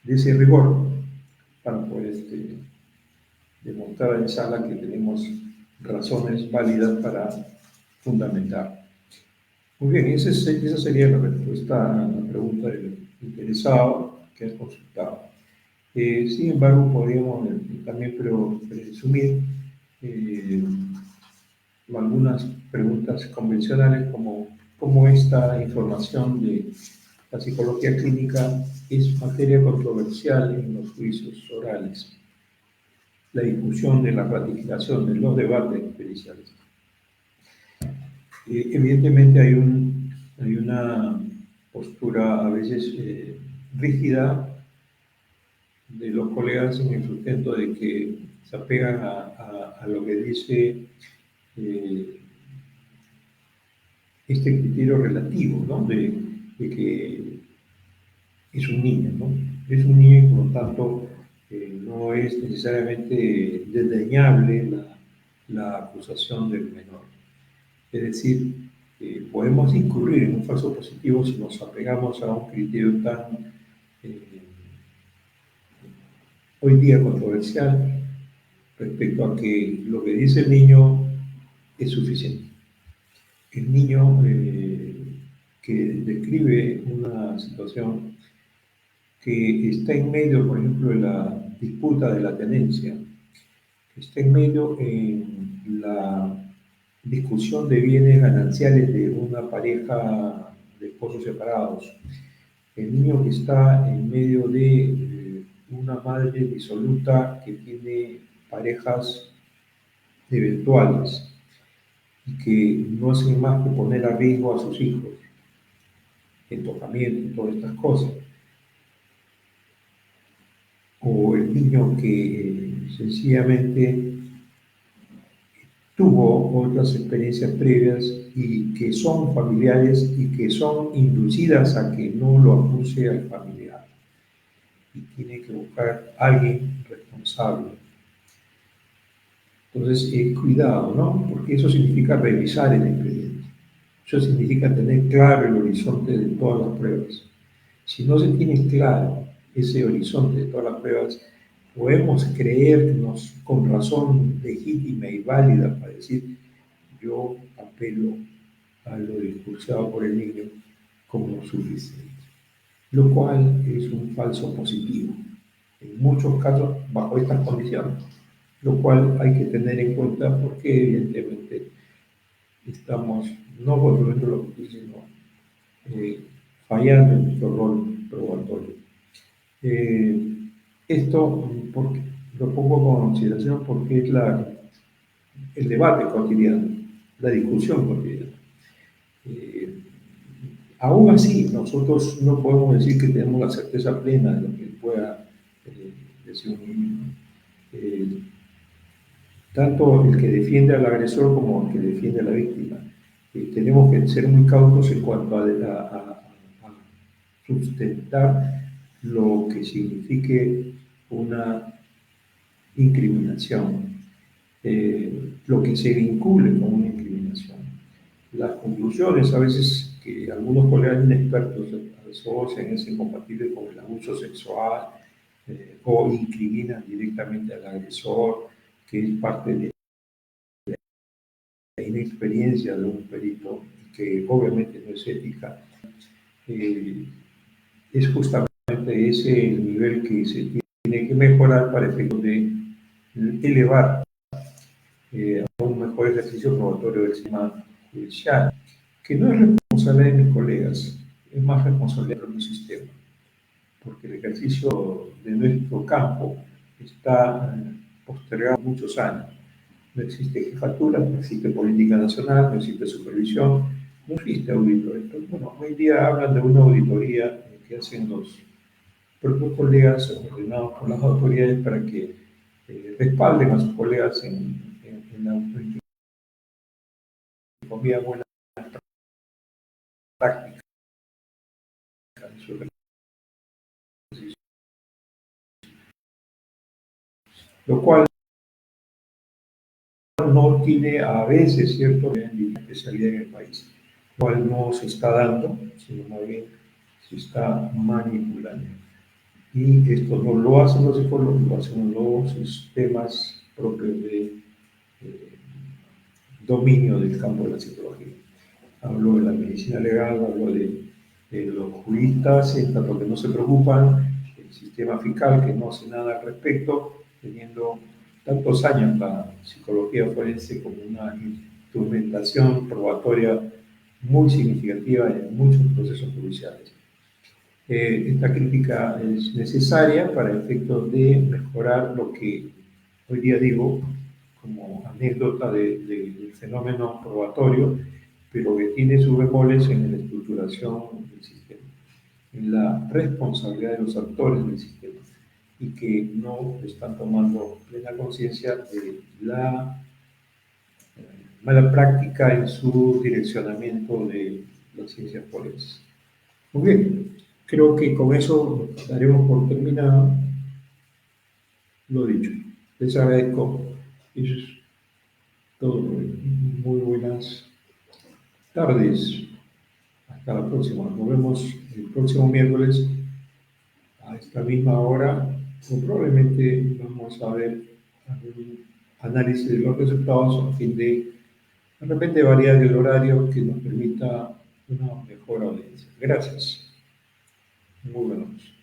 de ese rigor para poder demostrar en sala que tenemos razones válidas para fundamentar. Muy bien, esa sería la respuesta a la pregunta del interesado que has consultado. Sin embargo, podríamos también presumir algunas preguntas convencionales como cómo esta información de la psicología clínica es materia controversial en los juicios orales, la discusión de la ratificación de los debates periciales. Evidentemente hay una postura a veces rígida de los colegas en el sustento de que se apegan a lo que dice este criterio relativo, ¿no? De que es un niño, ¿no? Es un niño y por lo tanto no es necesariamente desdeñable la acusación del menor. Es decir, podemos incurrir en un falso positivo si nos apegamos a un criterio tan hoy día controversial respecto a que lo que dice el niño es suficiente. El niño que describe una situación que está en medio, por ejemplo, de la disputa de la tenencia, que está en medio en la discusión de bienes gananciales de una pareja de esposos separados, el niño que está en medio de una madre disoluta que tiene parejas eventuales y que no hacen más que poner a riesgo a sus hijos, el tocamiento y todas estas cosas. O el niño que sencillamente tuvo otras experiencias previas y que son familiares y que son inducidas a que no lo acuse al familiar. Y tiene que buscar a alguien responsable. Entonces, cuidado, ¿no? Porque eso significa revisar el expediente. Eso significa tener claro el horizonte de todas las pruebas. Si no se tiene claro ese horizonte de todas las pruebas, podemos creernos con razón legítima y válida para decir, yo apelo a lo discursado por el niño como suficiente, lo cual es un falso positivo, en muchos casos bajo estas condiciones, lo cual hay que tener en cuenta porque evidentemente estamos no construyendo lo que sino fallando en nuestro rol probatorio. Esto lo pongo con consideración porque es el debate cotidiano, la discusión cotidiana. Aún así, nosotros no podemos decir que tenemos la certeza plena de lo que pueda decir un niño. Tanto el que defiende al agresor como el que defiende a la víctima. Tenemos que ser muy cautos en cuanto a sustentar lo que signifique una incriminación. lo que se vincule con una incriminación. Las conclusiones, a veces que algunos colegas inexpertos asocian es incompatible con el abuso sexual o incriminan directamente al agresor, que es parte de la inexperiencia de un perito y que obviamente no es ética. Eh, es justamente ese el nivel que se tiene que mejorar para efectos de elevar a un mejor ejercicio probatorio del sistema judicial, que no es responsabilidad de mis colegas, es más responsabilidad del propio sistema, porque el ejercicio de nuestro campo está postergado muchos años. No existe jefatura, no existe política nacional, no existe supervisión, no existe auditoría. Bueno, hoy día hablan de una auditoría que hacen los propios colegas ordenados por las autoridades para que respalden a sus colegas en la autonomía buena práctica de su ejercicio. Lo cual no tiene a veces cierto especialidad en el país, lo cual no se está dando, sino más bien se está manipulando. Y esto no lo hacen los psicólogos, lo hacen los sistemas propios de dominio del campo de la psicología. Hablo de la medicina legal, hablo de los juristas, en tanto que no se preocupan, el sistema fiscal que no hace nada al respecto, teniendo tantos años la psicología forense como una instrumentación probatoria muy significativa en muchos procesos judiciales. Esta crítica es necesaria para efectos de mejorar lo que hoy día digo como anécdota del fenómeno probatorio, pero que tiene sus bemoles en la estructuración del sistema, en la responsabilidad de los actores del sistema y que no están tomando plena conciencia de la mala práctica en su direccionamiento de las ciencias forenses. Muy bien, creo que con eso daremos por terminado lo dicho. Les agradezco. Eso es todo. Muy buenas tardes. Hasta la próxima. Nos vemos el próximo miércoles a esta misma hora. O probablemente vamos a ver algún análisis de los resultados a fin de repente variar el horario que nos permita una mejor audiencia. Gracias. Muy buenas noches.